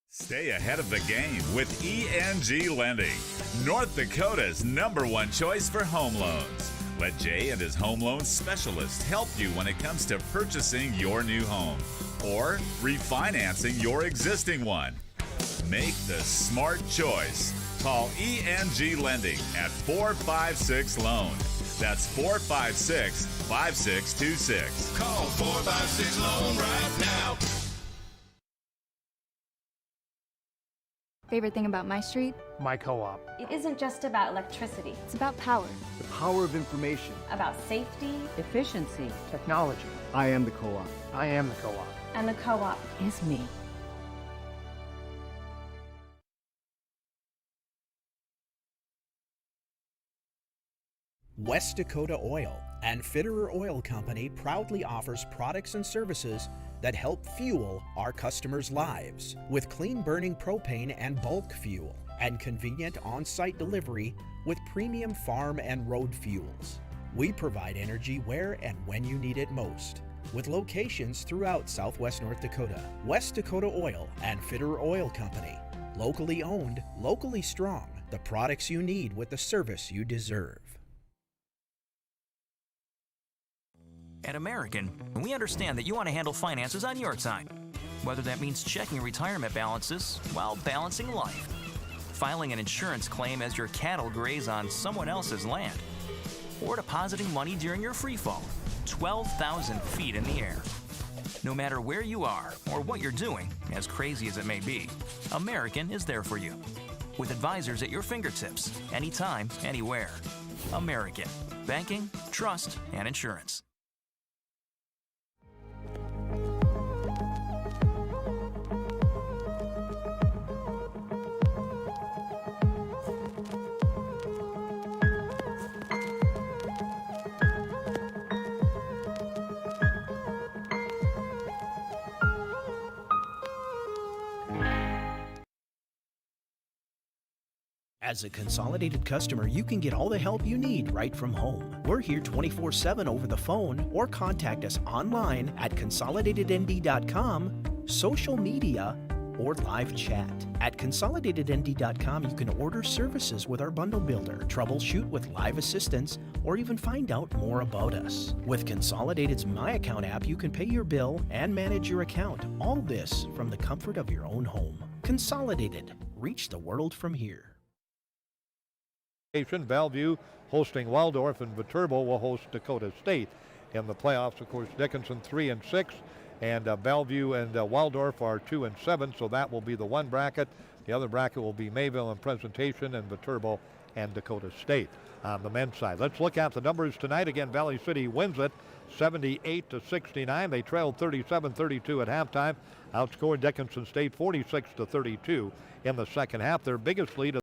Stay ahead of the game with ENG Lending, North Dakota's #1 choice for home loans. Let Jay and his home loan specialist help you when it comes to purchasing your new home or refinancing your existing one. Make the smart choice. Call ENG Lending at 456-LOAN. That's 456-5626. Call 456-LOAN right now. Favorite thing about my street? My co-op. It isn't just about electricity. It's about power. The power of information. About safety. Efficiency. Technology. I am the co-op. I am the co-op. And the co-op is me. West Dakota Oil and Fitterer Oil Company proudly offers products and services that help fuel our customers' lives with clean burning propane and bulk fuel and convenient on-site delivery with premium farm and road fuels. We provide energy where and when you need it most with locations throughout Southwest North Dakota. West Dakota Oil and Fitterer Oil Company. Locally owned, locally strong. The products you need with the service you deserve. At American, we understand that you want to handle finances on your time, whether that means checking retirement balances while balancing life, filing an insurance claim as your cattle graze on someone else's land, or depositing money during your free fall, 12,000 feet in the air. No matter where you are or what you're doing, as crazy as it may be, American is there for you, with advisors at your fingertips, anytime, anywhere. American, banking, trust, and insurance. As a Consolidated customer, you can get all the help you need right from home. We're here 24/7 over the phone or contact us online at consolidatednd.com, social media, or live chat. At consolidatednd.com, you can order services with our bundle builder, troubleshoot with live assistance, or even find out more about us. With Consolidated's My Account app, you can pay your bill and manage your account. All this from the comfort of your own home. Consolidated. reach the world from here. Bellevue hosting Waldorf, and Viterbo will host Dakota State. In the playoffs, of course, Dickinson 3-6, and Bellevue and Waldorf are 2-7, so that will be the one bracket. The other bracket will be Mayville and Presentation, and Viterbo and Dakota State on the men's side. Let's look at the numbers tonight. Again, Valley City wins it 78-69. They trailed 37-32 at halftime, outscored Dickinson State 46-32 in the second half. Their biggest lead